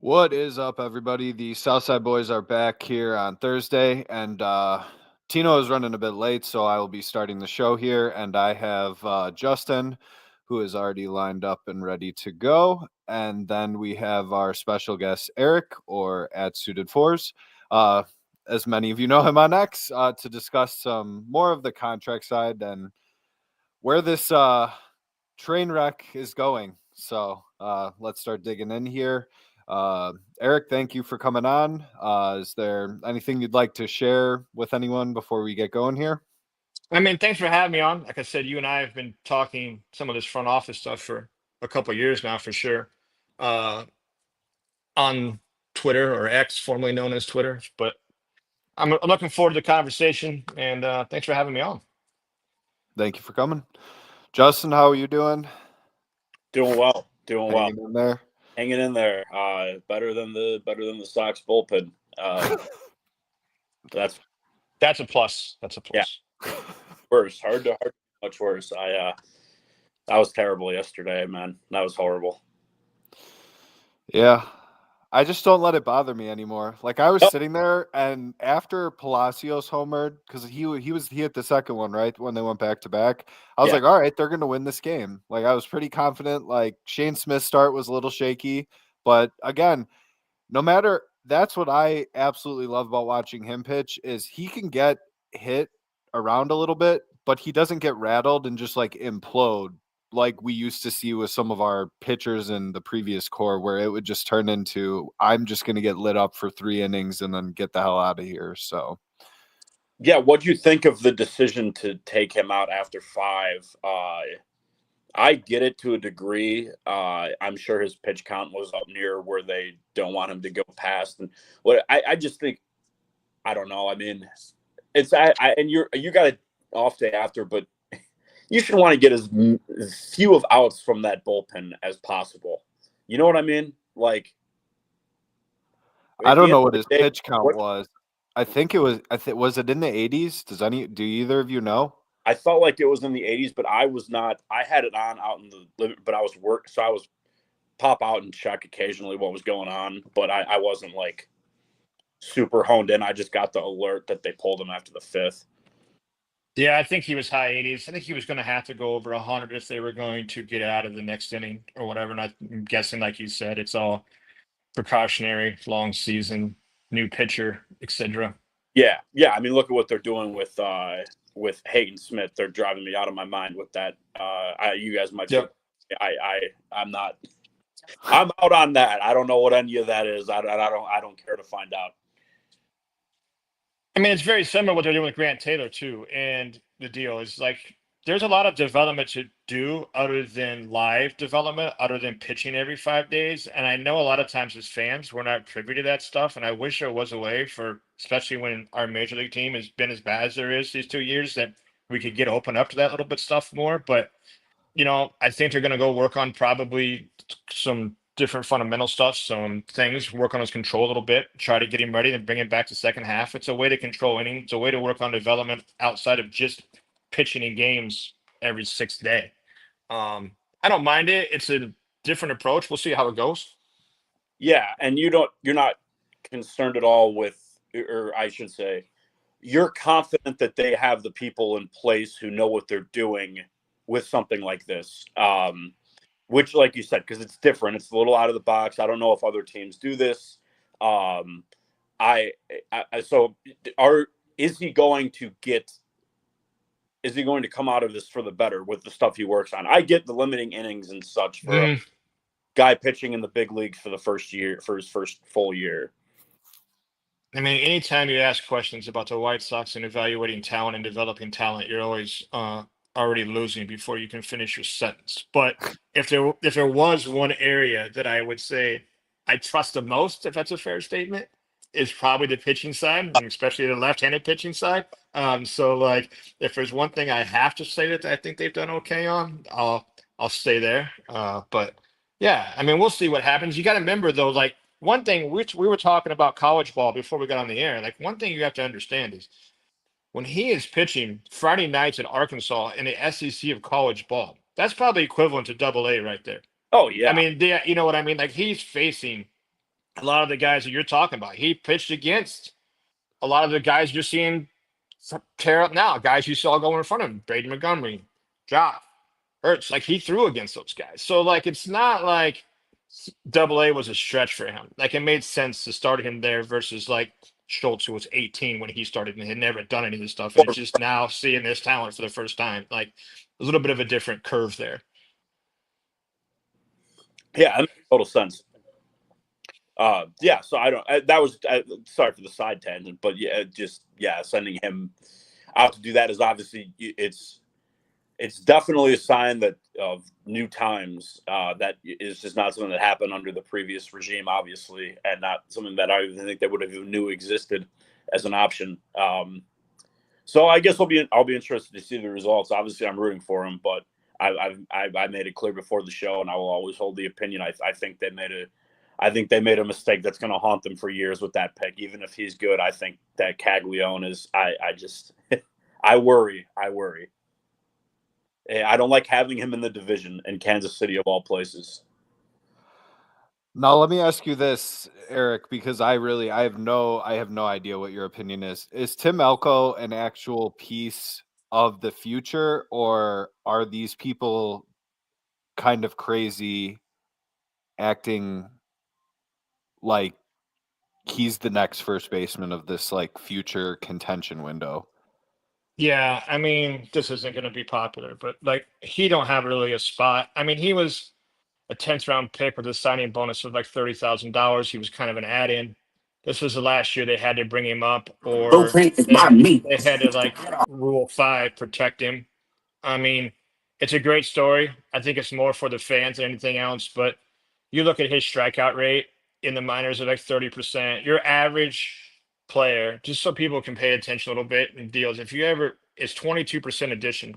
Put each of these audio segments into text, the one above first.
What is up, everybody? The Southside boys are back here on Thursday, and Tino is running a bit late, so I will be starting the show here. And I have Justin, who is already lined up and ready to go. And then we have our special guest, Eric, or at Suited Fours. Uh, as many of you know him on X, to discuss some more of the contract side and where this train wreck is going. So let's start digging in here. Eric, thank you for coming on. Is there anything you'd like to share with anyone before we get going here? I mean, thanks for having me on. Like I said, you and I have been talking some of this front office stuff for a couple of years now, for sure, uh, on Twitter or X, formerly known as Twitter. But I'm looking forward to the conversation, and thanks for having me on. Thank you for coming. Justin, how are you doing? Doing well, doing well, Hanging in there? hanging in there. Better than the Sox bullpen. That's That's a plus. That's a yeah, plus. worse. Hard, much worse. That was terrible yesterday, man. That was horrible. Yeah. I just don't let it bother me anymore. Like I was Oh, sitting there, and after Palacios homered, because he hit the second one right when they went back to back. I was yeah, like, all right, they're gonna win this game. Like I was pretty confident. Like Shane Smith's start was a little shaky, but again, no matter that's what I absolutely love about watching him pitch is he can get hit around a little bit, but he doesn't get rattled and just like implode like we used to see with some of our pitchers in the previous core where it would just turn into I'm just going to get lit up for 3 innings and then get the hell out of here. So yeah. What do you think of the decision to take him out after 5? I get it to a degree. I'm sure his pitch count was up near where they don't want him to go past, and what I just think I don't know. I mean, it's and you got an off day after, but you should want to get as few of outs from that bullpen as possible. You know what I mean? Like I at the don't end know of what the his day, pitch count what was. I think it was was it in the 80s? Do either of you know? I felt like it was in the 80s, but I was not. I had it on out in the living, but I was so I was pop out and check occasionally what was going on, but I wasn't like super honed in. I just got the alert that they pulled him after the 5th. Yeah, I think he was high 80s. I think he was going to have to go over 100 if they were going to get out of the next inning or whatever. And I'm guessing, like you said, it's all precautionary, long season, new pitcher, etc. Yeah, yeah. I mean, look at what they're doing with Hayden Smith. They're driving me out of my mind with that. You guys might say, Yep. I'm not. I'm out on that. I don't know what any of that is. I don't care to find out. I mean, it's very similar what they're doing with Grant Taylor too. And the deal is like there's a lot of development to do other than live development, other than pitching every 5 days. And I know a lot of times as fans, we're not privy to that stuff. And I wish there was a way for, especially when our major league team has been as bad as there is these 2 years, that we could get open up to that little bit stuff more. But I think they're going to go work on probably some different fundamental stuff, some things, work on his control a little bit, try to get him ready and bring him back to second half. It's a way to control innings. It's a way to work on development outside of just pitching in games every 6th day. I don't mind it. It's a different approach. We'll see how it goes. Yeah, and you're not concerned at all with, or I should say, you're confident that they have the people in place who know what they're doing with something like this. Which, like you said, because it's different, it's a little out of the box. I don't know if other teams do this. Um, so is he going to get? Is he going to come out of this for the better with the stuff he works on? I get the limiting innings and such for a guy pitching in the big leagues for the first year, for his first full year. I mean, anytime you ask questions about the White Sox and evaluating talent and developing talent, you're always already losing before you can finish your sentence. But if there was one area that I would say I trust the most, if that's a fair statement, is probably the pitching side, and especially the left-handed pitching side. So like, if there's one thing I have to say that I think they've done okay on, I'll stay there. But yeah, I mean, we'll see what happens. You got to remember though, like one thing which we were talking about college ball before we got on the air. Like one thing you have to understand is when he is pitching Friday nights in Arkansas in the SEC of college ball, that's probably equivalent to Double A right there. Oh I yeah, mean, you know what I mean? Like he's facing a lot of the guys that you're talking about. He pitched against a lot of the guys you're seeing tear up now. Guys you saw going in front of him, Brady Montgomery, Josh Hurts. Like he threw against those guys. So like it's not like Double A was a stretch for him. Like it made sense to start him there versus like Schultz, who was 18 when he started and had never done any of this stuff, and it's just now seeing this talent for the first time. Like a little bit of a different curve there. Yeah, that makes total sense. Yeah, so that was sorry for the side tangent, but yeah, sending him out to do that is obviously it's definitely a sign that of new times. That is just not something that happened under the previous regime, obviously, and not something that I even think they would have even knew existed as an option. So I guess I'll be interested to see the results. Obviously, I'm rooting for him, but I made it clear before the show, and I will always hold the opinion. I think they made a mistake that's going to haunt them for years with that pick. Even if he's good, I think that Caglione is. I just I worry. I don't like having him in the division in Kansas City of all places. Now let me ask you this, Eric, because I have no idea what your opinion is. Is Tim Elko an actual piece of the future, or are these people kind of crazy acting like he's the next first baseman of this like future contention window? Yeah, I mean, this isn't going to be popular, but like he don't have really a spot. I mean, he was a 10th round pick with a signing bonus of like $30,000. He was kind of an add-in. This was the last year they had to bring him up, or they had to like Rule 5 protect him. I mean, it's a great story. I think it's more for the fans than anything else. But you look at his strikeout rate in the minors at like 30%. Your average player, just so people can pay attention a little bit in deals, if you ever, it's 22% addition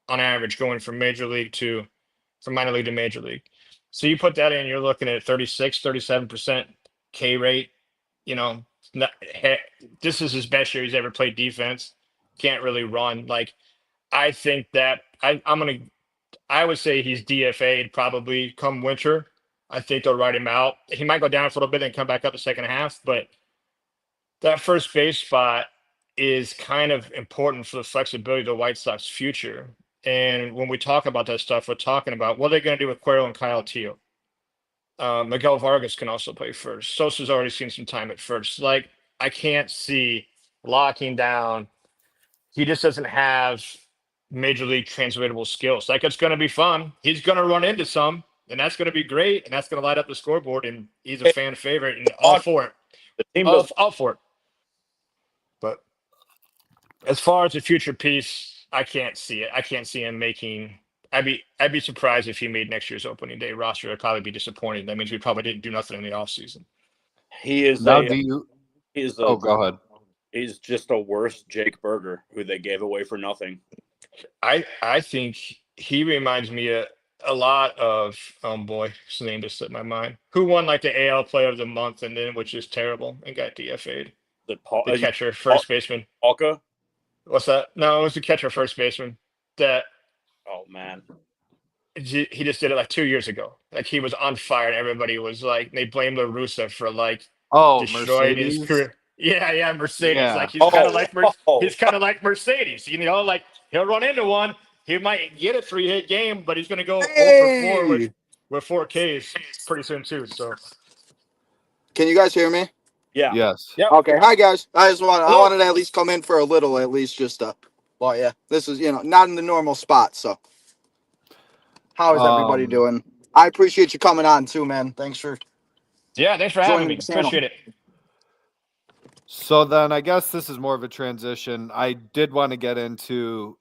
on average going from minor league to major league. So you put that in, you're looking at 36, 37% K rate. You know, this is his best year he's ever played defense. Can't really run. Like, I think that I would say he's DFA'd probably come winter. I think they'll write him out. He might go down for a little bit and come back up the second half, but that first base spot is kind of important for the flexibility of the White Sox future. And when we talk about that stuff, we're talking about what are they going to do with Cuero and Kyle Teo. Miguel Vargas can also play first. Sosa's already seen some time at first. Like, I can't see locking down. He just doesn't have major league translatable skills. Like, it's going to be fun. He's going to run into some, and that's going to be great, and that's going to light up the scoreboard. And he's a fan favorite, and all for it. The team all for it. But as far as the future piece, I can't see it. I can't see him making. I'd be surprised if he made next year's opening day roster. I'd probably be disappointed. That means we probably didn't do nothing in the offseason. He is Now, go ahead. He's just a worse Jake Berger, who they gave away for nothing. I think he reminds me a lot of his name just slipped my mind. Who won like the AL Player of the Month and then which is terrible and got DFA'd. The catcher, first baseman. Palka? What's that? No, it was the catcher, first baseman. That. Oh man. He just did it like 2 years ago. Like he was on fire, and everybody was like, they blamed La Russa for like destroying Mercedes? his career. Yeah, Mercedes. Yeah. Like he's kind of like Mercedes. You know, like he'll run into one. He might get a 3-hit game, but he's going to go 0 for 4 with 4 Ks pretty soon too. So, can you guys hear me? Yeah. Yes. Yep. Okay. Hi guys. I wanted to at least come in for a little, at least just well, yeah. This is not in the normal spot. So, how is everybody doing? I appreciate you coming on too, man. Thanks for having me. Appreciate it. So then I guess this is more of a transition. I did want to get into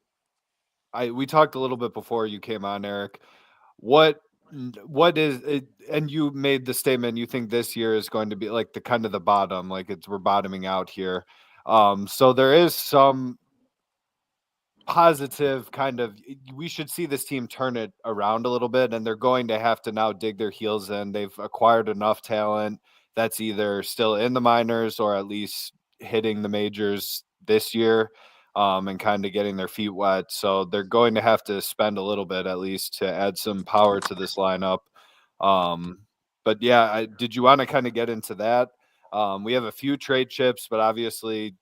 we talked a little bit before you came on, Eric. What is it? And you made the statement you think this year is going to be like the kind of the bottom, like we're bottoming out here. So there is some positive kind of, we should see this team turn it around a little bit, and they're going to have to now dig their heels in. They've acquired enough talent that's either still in the minors or at least hitting the majors this year, and kind of getting their feet wet. So they're going to have to spend a little bit at least to add some power to this lineup. But yeah, did you want to kind of get into that? We have a few trade chips, but obviously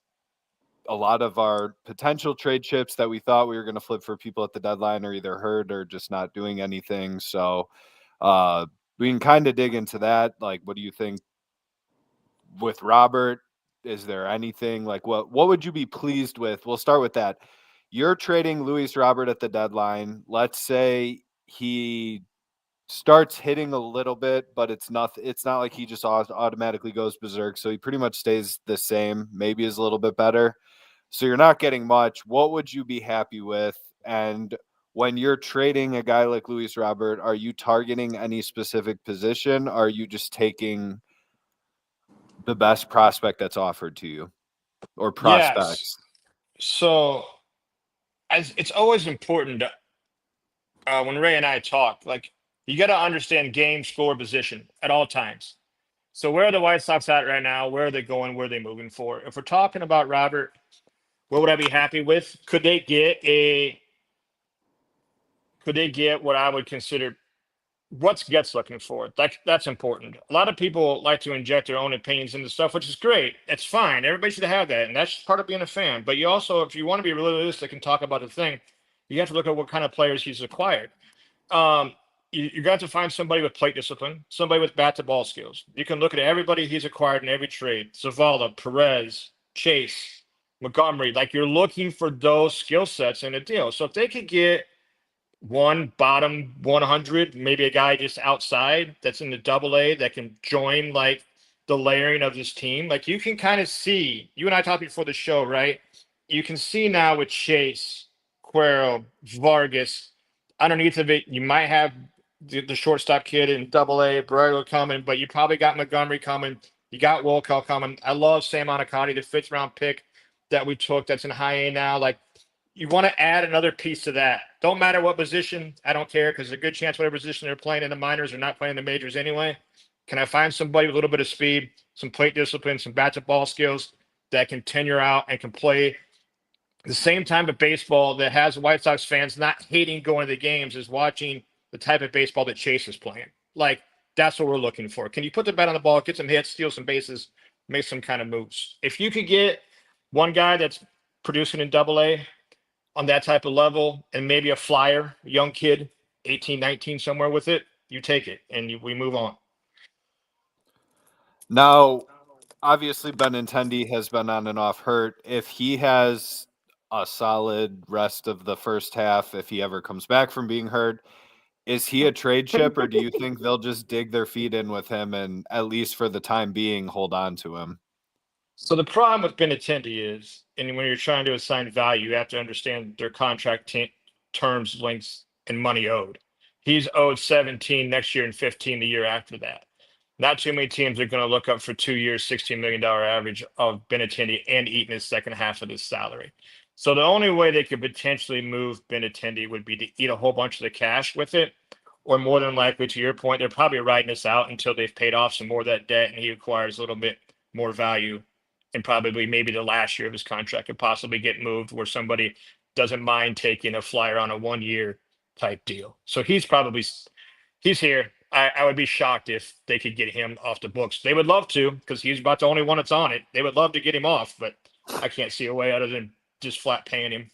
a lot of our potential trade chips that we thought we were going to flip for people at the deadline are either hurt or just not doing anything. So we can kind of dig into that. Like, what do you think with Robert? Is there anything like what would you be pleased with? We'll start with that. You're trading Luis Robert at the deadline. Let's say he starts hitting a little bit, but it's not like he just automatically goes berserk. So he pretty much stays the same, maybe is a little bit better. So you're not getting much. What would you be happy with? And when you're trading a guy like Luis Robert, are you targeting any specific position? Or are you just taking the best prospect that's offered to you or Yes. prospects? So it's always important when Ray and I talk, like you got to understand game, score, position at all times. So where are the White Sox at right now? Where are they going? Where are they moving for? If we're talking about Robert, what would I be happy with? Could they get what I would consider what's Get's looking for? That's important. A lot of people like to inject their own opinions into stuff, which is great. It's fine. Everybody should have that, and that's part of being a fan. But you also, if you want to be realistic and talk about the thing, you have to look at what kind of players he's acquired. You got to find somebody with plate discipline, somebody with bat to ball skills. You can look at everybody he's acquired in every trade: Zavala, Perez, Chase, Montgomery. Like you're looking for those skill sets in a deal. So if they could get one bottom 100, maybe a guy just outside that's in the double A that can join like the layering of this team. Like you can kind of see, you and I talked before the show, right? You can see now with Chase, Cuero, Vargas, underneath of it, you might have the shortstop kid in double A, Barrero coming, but you probably got Montgomery coming. You got Wolkow coming. I love Sam Anacati, the fifth round pick that we took that's in high A now. Like you want to add another piece to that. Don't matter what position. I don't care because there's a good chance whatever position they're playing in the minors or not playing the majors anyway. Can I find somebody with a little bit of speed, some plate discipline, some bat to ball skills that can tenure out and can play the same time of baseball that has White Sox fans not hating going to the games is watching the type of baseball that Chase is playing. Like that's what we're looking for. Can you put the bat on the ball, get some hits, steal some bases, make some kind of moves? If you could get one guy that's producing in double A on that type of level and maybe a flyer, a young kid, 18, 19, somewhere with it, you take it and we move on. Now, obviously, Benintendi has been on and off hurt. If he has a solid rest of the first half, if he ever comes back from being hurt, is he a trade chip, or do you think they'll just dig their feet in with him and, at least for the time being, hold on to him? So the problem with Benintendi is, and when you're trying to assign value, you have to understand their contract terms, lengths, and money owed. He's owed 17 next year and 15 the year after that. Not too many teams are going to look up for 2 years, $16 million average of Benintendi and eating his second half of his salary. So the only way they could potentially move Benintendi would be to eat a whole bunch of the cash with it, or more than likely, to your point, they're probably riding this out until they've paid off some more of that debt and he acquires a little bit more value. And probably maybe the last year of his contract could possibly get moved where somebody doesn't mind taking a flyer on a 1 year type deal. So he's here. I would be shocked if they could get him off the books. They would love to because he's about the only one that's on it. They would love to get him off, but I can't see a way other than just flat paying him.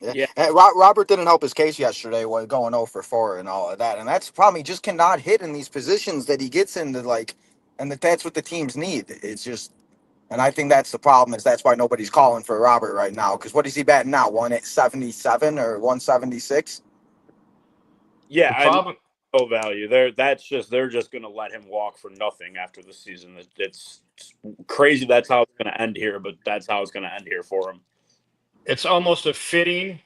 Yeah. Robert didn't help his case yesterday with going 0 for 4 and all of that. And that's the problem. He just cannot hit in these positions that he gets into, like, and that's what the teams need. It's just, and I think that's the problem, is that's why nobody's calling for Robert right now. Because what is he batting now? 177 or 176? Yeah, The problem, no value. They're just going to let him walk for nothing after the season. It's crazy. That's how it's going to end here, but that's how it's going to end here for him. it's almost a fitting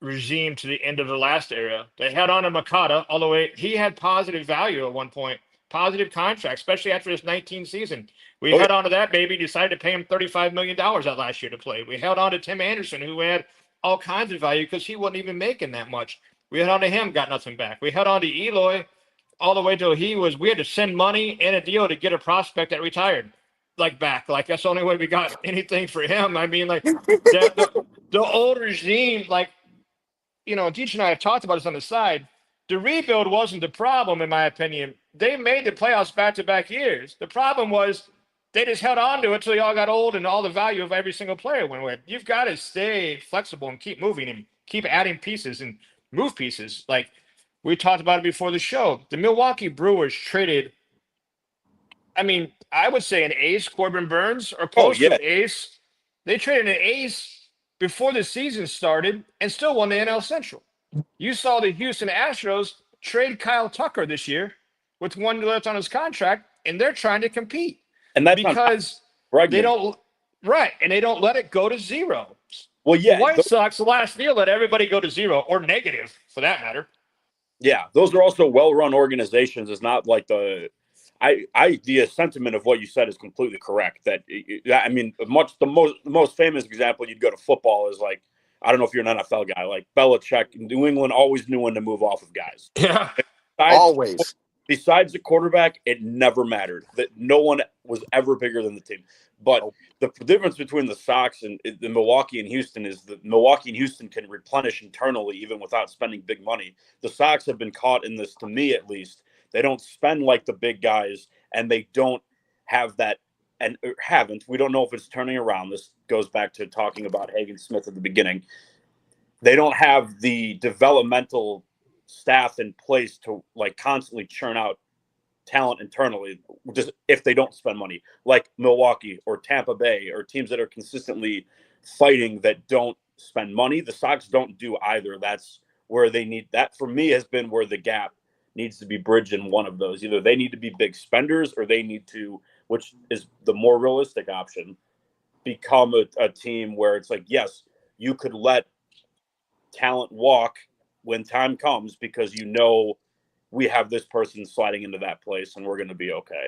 regime to the end of the last era. They had on a Makata all the way. He had positive value at one point, positive contract, especially after his 19 season. We held on to that baby, decided to pay him $35 million that last year to play. We held on to Tim Anderson, who had all kinds of value because he wasn't even making that much. We held on to him, got nothing back. We held on to Eloy all the way till we had to send money and a deal to get a prospect that retired back. Like that's the only way we got anything for him. I mean, like the old regime, like, Deech and I have talked about this on the side. The rebuild wasn't the problem, in my opinion. They made the playoffs back-to-back years. The problem was they just held on to it until they all got old and all the value of every single player went away. You've got to stay flexible and keep moving and keep adding pieces and move pieces. Like we talked about it before the show. The Milwaukee Brewers traded, I mean, I would say an ace, Corbin Burns, or close to yeah. an ace. They traded an ace before the season started and still won the NL Central. You saw the Houston Astros trade Kyle Tucker this year with 1 year left on his contract, and they're trying to compete And that's because they don't and they don't let it go to zero. Well, yeah, the White Sox last year let everybody go to zero or negative for that matter. Yeah, those are also well-run organizations. It's not like the sentiment of what you said is completely correct. That I mean, the most famous example you'd go to football is like, I don't know if you're an NFL guy, like Belichick. New England always knew when to move off of guys. Yeah, Always. Besides the quarterback, it never mattered. That no one was ever bigger than the team. But the difference between the Sox and the Milwaukee and Houston is that Milwaukee and Houston can replenish internally even without spending big money. The Sox have been caught in this, to me at least. They don't spend like the big guys, and they don't have that, and haven't. We don't know if it's turning around. This goes back to talking about Hagen Smith at the beginning. They don't have the developmental staff in place to like constantly churn out talent internally, just if they don't spend money, like Milwaukee or Tampa Bay or teams that are consistently fighting that don't spend money. The Sox don't do either. That's where they need that. For me, has been where the gap needs to be bridged in one of those. Either they need to be big spenders or they need to, which is the more realistic option, become a team where it's like, yes, you could let talent walk when time comes because you know we have this person sliding into that place and we're going to be okay.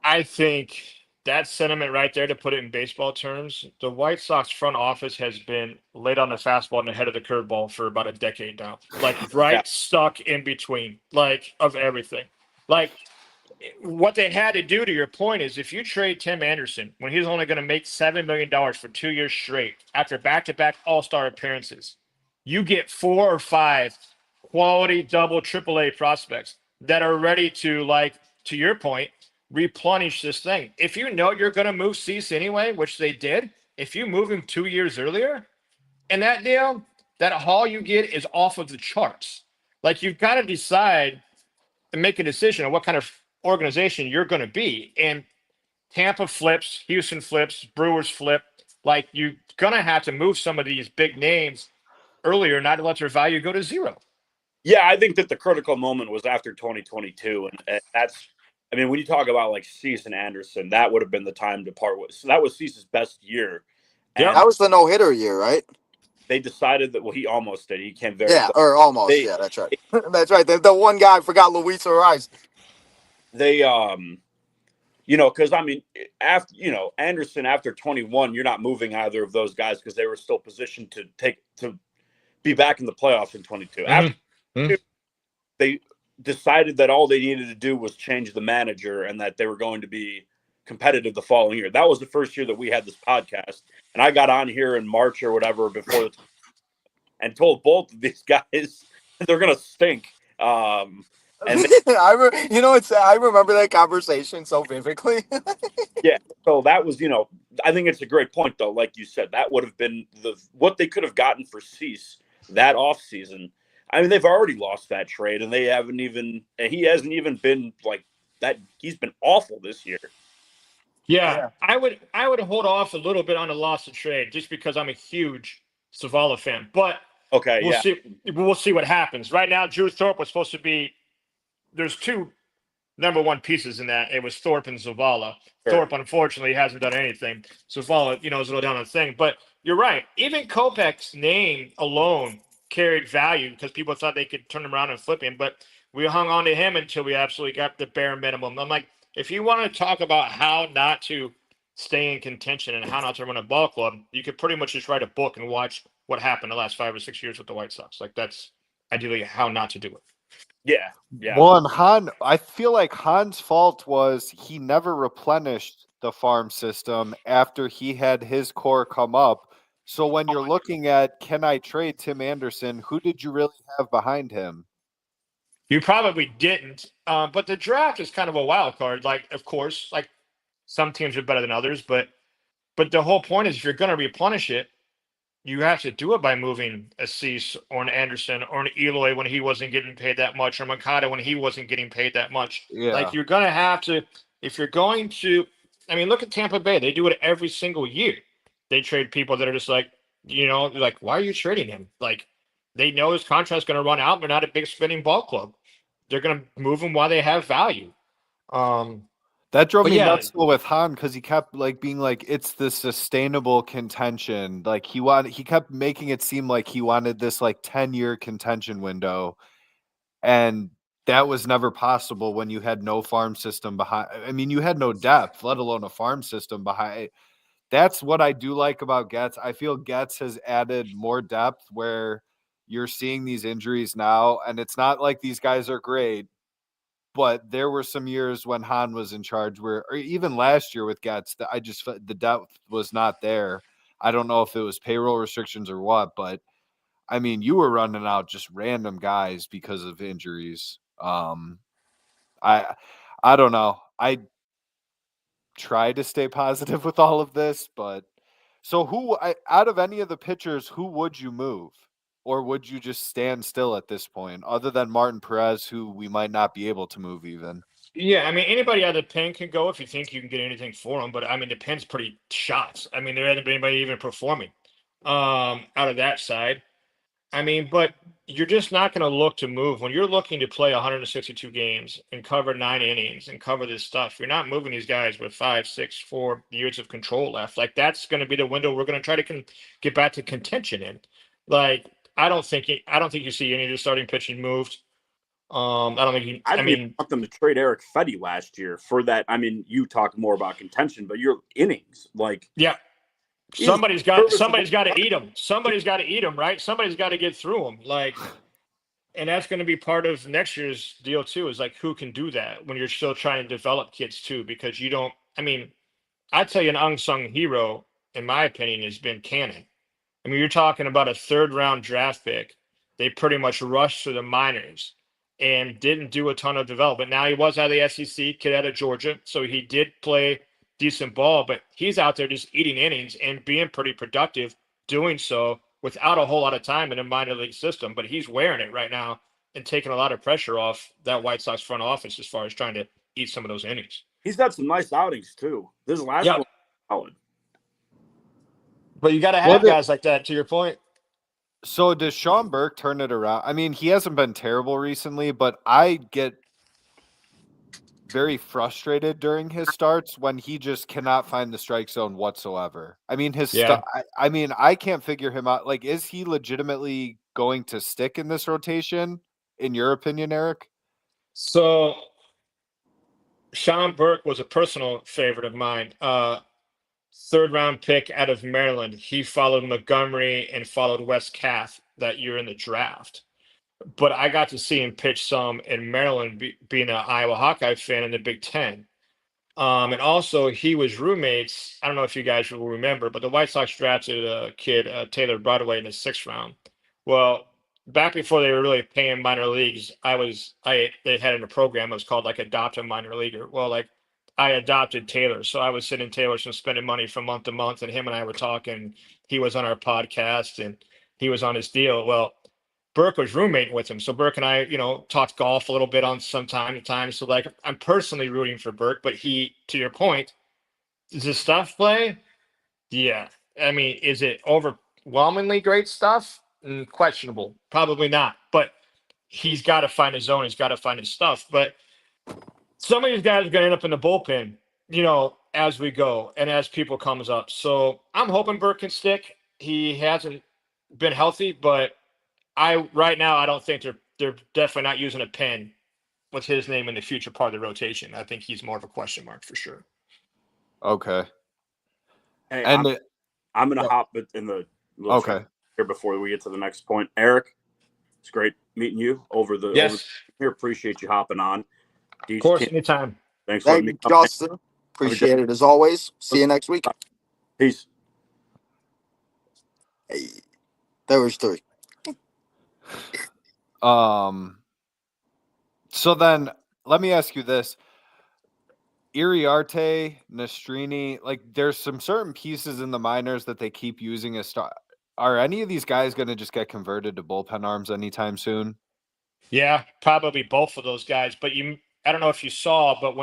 I think that sentiment right there, to put it in baseball terms, the White Sox front office has been laid on the fastball and ahead of the curveball for about a decade now. Like stuck in between, like of everything. Like what they had to do, to your point, is if you trade Tim Anderson when he's only going to make $7 million for 2 years straight after back-to-back All-Star appearances, you get 4 or 5 quality double AAA prospects that are ready to, like, to your point, replenish this thing. If you know you're going to move Cease anyway, which they did, if you move him 2 years earlier in that deal, that haul you get is off of the charts. Like, you've got to decide and make a decision on what kind of organization you're going to be. And Tampa flips, Houston flips, Brewers flip. Like, you're going to have to move some of these big names earlier, not to let their value go to zero. Yeah, I think that the critical moment was after 2022. And that's, I mean, when you talk about like Cease and Anderson, that would have been the time to part with. So that was Cease's best year. Yeah, that was the no-hitter year, right? They decided that, well, he almost did. He came very close. Or almost. Yeah, that's right. That's right. The one guy, I forgot, Luis Ariz. They, you know, because I mean, after, you know, Anderson after 21, you're not moving either of those guys because they were still positioned to be back in the playoffs in 22. After they decided that all they needed to do was change the manager and that they were going to be competitive the following year. That was the first year that we had this podcast, and I got on here in March or whatever before and told both of these guys they're gonna stink. And I remember that conversation so vividly. Yeah, so that was, you know, I think it's a great point though. Like you said, that would have been what they could have gotten for Cease that offseason. I mean, they've already lost that trade, and he hasn't even been like that. He's been awful this year. Yeah. I would hold off a little bit on the loss of trade just because I'm a huge Zavala fan. But okay, we'll see what happens. Right now, Drew Thorpe was supposed to be. There's 2 number 1 pieces in that. It was Thorpe and Zavala. Sure. Thorpe, unfortunately, hasn't done anything. Zavala, is a little down on the thing. But you're right. Even Kopech's name alone carried value because people thought they could turn him around and flip him. But we hung on to him until we absolutely got the bare minimum. I'm like, if you want to talk about how not to stay in contention and how not to run a ball club, you could pretty much just write a book and watch what happened the last 5 or 6 years with the White Sox. Like, that's ideally how not to do it. Yeah. Well, and I feel like Han's fault was he never replenished the farm system after he had his core come up. So when you're looking at, can I trade Tim Anderson, who did you really have behind him? You probably didn't. But the draft is kind of a wild card. Like, of course, like some teams are better than others, but the whole point is if you're going to replenish it, you have to do it by moving a Cease or an Anderson or an Eloy when he wasn't getting paid that much, or Makata when he wasn't getting paid that much. Yeah. Like you're going to have to, if you're going to, I mean, look at Tampa Bay. They do it every single year. They trade people that are just like, like, why are you trading him? Like, they know his contract's going to run out. They're not a big spending ball club. They're going to move him while they have value. That drove But me yeah. nuts with Han because he kept like being like it's the sustainable contention. Like he kept making it seem like he wanted this like 10-year contention window, and that was never possible when you had no farm system behind. I mean, you had no depth, let alone a farm system behind. That's what I do like about Getz. I feel Getz has added more depth where you're seeing these injuries now, and it's not like these guys are great. But there were some years when Han was in charge where, or even last year with Getz, that I just felt the depth was not there. I don't know if it was payroll restrictions or what, but I mean, you were running out just random guys because of injuries. I don't know. I try to stay positive with all of this, but so out of any of the pitchers, who would you move? Or would you just stand still at this point, other than Martin Perez, who we might not be able to move even? Yeah, I mean, anybody out of the pen can go if you think you can get anything for them. But I mean, the pen's pretty shots. I mean, there hasn't been anybody even performing out of that side. I mean, but you're just not going to look to move when you're looking to play 162 games and cover 9 innings and cover this stuff. You're not moving these guys with 5, 6, 4 years of control left. Like that's going to be the window we're going to try to get back to contention in. Like I don't think you see any of the starting pitching moved. I don't think you. I I didn't even mean, want them to trade Eric Fetty last year for that. I mean, you talk more about contention, but your innings, like, yeah, he is somebody's got to eat them. Somebody's got to eat them, right? Somebody's got to get through them. Like, and that's going to be part of next year's deal too. Is like who can do that when you're still trying to develop kids too, because you don't. I mean, I'd tell you an unsung hero, in my opinion, has been Cannon. I mean, you're talking about a third round draft pick. They pretty much rushed to the minors and didn't do a ton of development. Now he was out of the SEC, kid out of Georgia, so he did play decent ball, but he's out there just eating innings and being pretty productive doing so without a whole lot of time in a minor league system. But he's wearing it right now and taking a lot of pressure off that White Sox front office as far as trying to eat some of those innings. he's got some nice outings too. This last Yep. one, solid. But you got to have guys like that, to your point. So does Sean Burke turn it around? I mean, he hasn't been terrible recently, but I get very frustrated during his starts when he just cannot find the strike zone whatsoever. I mean, I mean, I can't figure him out. Like, is he legitimately going to stick in this rotation, in your opinion, Eric? So Sean Burke was a personal favorite of mine. Third round pick out of Maryland. He followed Montgomery and followed Wes Kath that year in the draft. But I got to see him pitch some in Maryland, being an Iowa Hawkeye fan in the Big Ten. And also, he was roommates. I don't know if you guys will remember, but the White Sox drafted a kid, Taylor Broadway, in the 6th round. Well, back before they were really paying minor leagues, they had a program that was called like Adopt a Minor Leaguer. Well, like I adopted Taylor, so I was sitting Taylor's and spending money from month to month, and him and I were talking. He was on our podcast, and he was on his deal. Well, Burke was roommating with him. So Burke and I, talked golf a little bit on some time to time. So like I'm personally rooting for Burke, but to your point, does his stuff play? Yeah. I mean, is it overwhelmingly great stuff? Questionable. Probably not. But he's got to find his zone. He's got to find his stuff. But some of these guys are going to end up in the bullpen, as we go and as people comes up. So I'm hoping Burke can stick. He hasn't been healthy, but right now I don't think they're definitely not using a pen with his name in the future part of the rotation. I think he's more of a question mark for sure. Okay. Hey, And I'm going to hop in the okay here before we get to the next point. Eric, it's great meeting you over here. Appreciate you hopping on. Of course, anytime. Thanks. Thank you, Justin. Appreciate it as always. See you next week. Peace. Hey, there was 3. So then let me ask you this. Iriarte, Nastrini, like there's some certain pieces in the minors that they keep using as star. Are any of these guys going to just get converted to bullpen arms anytime soon? Yeah, probably both of those guys. But I don't know if you saw, but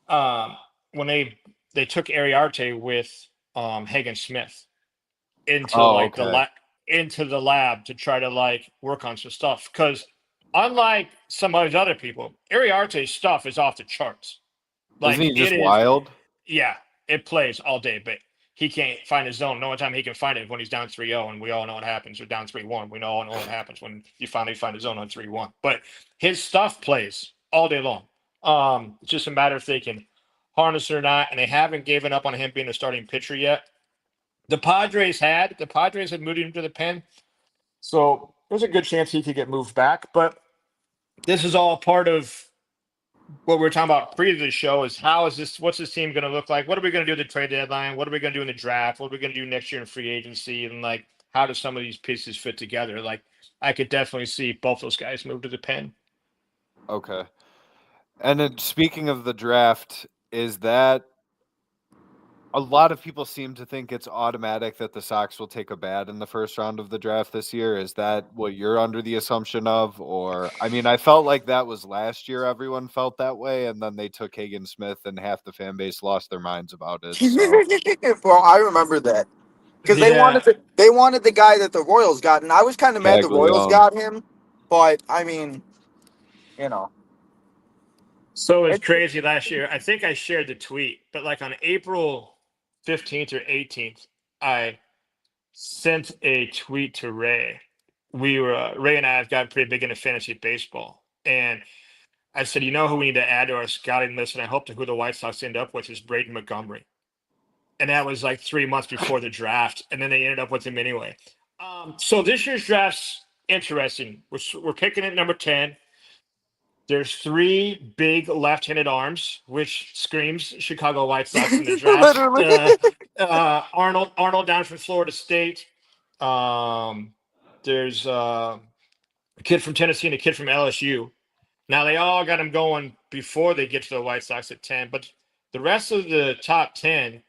um, when they took Ariarte with Hagen Smith into Oh, like okay. into the lab to try to like work on some stuff. Because unlike some of those other people, Ariarte's stuff is off the charts. Isn't Like he just it is, wild? yeah, it plays all day, but he can't find his zone. The only time he can find it is when he's down 3-0, and we all know what happens, or down 3-1. We all know what happens when you finally find his zone on 3-1. But his stuff plays all day long. It's just a matter if they can harness it or not, and they haven't given up on him being a starting pitcher yet. The Padres had moved him to the pen, so there's a good chance he could get moved back. But this is all part of what we were talking about pre the show is what's this team going to look like? What are we going to do at the trade deadline? What are we going to do in the draft? What are we going to do next year in free agency? And like, how do some of these pieces fit together? Like, I could definitely see both those guys move to the pen. Okay. And then speaking of the draft, is that a lot of people seem to think it's automatic that the Sox will take a bat in the first round of the draft this year? Is that what you're under the assumption of? Or, I mean, I felt like that was last year. Everyone felt that way. And then they took Hagen Smith and half the fan base lost their minds about it. So, Well, I remember that because Yeah. they wanted the guy that the Royals got, and I was kind of mad the Royals Caglione. got him. But I mean, you know, So it was it's crazy last year. I think I shared the tweet, but like on April 15th or 18th, I sent a tweet to Ray. Ray and I have gotten pretty big into fantasy baseball. And I said, you know who we need to add to our scouting list, and I hope who the White Sox end up with is Braden Montgomery. And that was like 3 months before the draft, and then they ended up with him anyway. So this year's draft's interesting. We're picking at number 10. There's 3 big left-handed arms, which screams Chicago White Sox in the draft. literally. Arnold down from Florida State. There's a kid from Tennessee and a kid from LSU. Now they all got him going before they get to the White Sox at 10, but the rest of the top 10,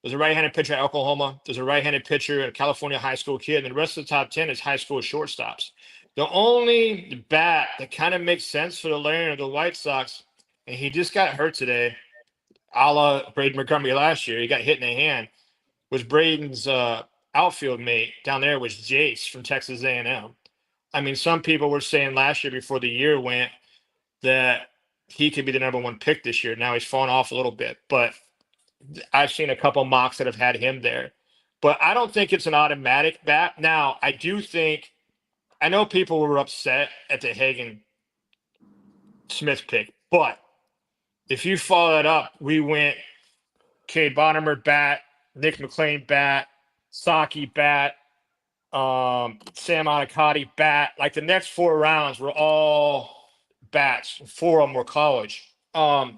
there's a right-handed pitcher at Oklahoma, there's a right-handed pitcher, a California high school kid, and the rest of the top 10 is high school shortstops. The only bat that kind of makes sense for the layering of the White Sox, and he just got hurt today, a la Braden Montgomery last year, he got hit in the hand, was Braden's outfield mate down there was Jace from Texas A&M. I mean, some people were saying last year before the year went that he could be the number 1 pick this year. Now he's fallen off a little bit, but I've seen a couple mocks that have had him there. But I don't think it's an automatic bat. Now, I know people were upset at the Hagen Smith pick, but if you follow it up, we went Cade Bonnemer bat, Nick McLean bat, Saki bat, Sam Anikati bat. Like the next 4 rounds were all bats. 4 of them were college, and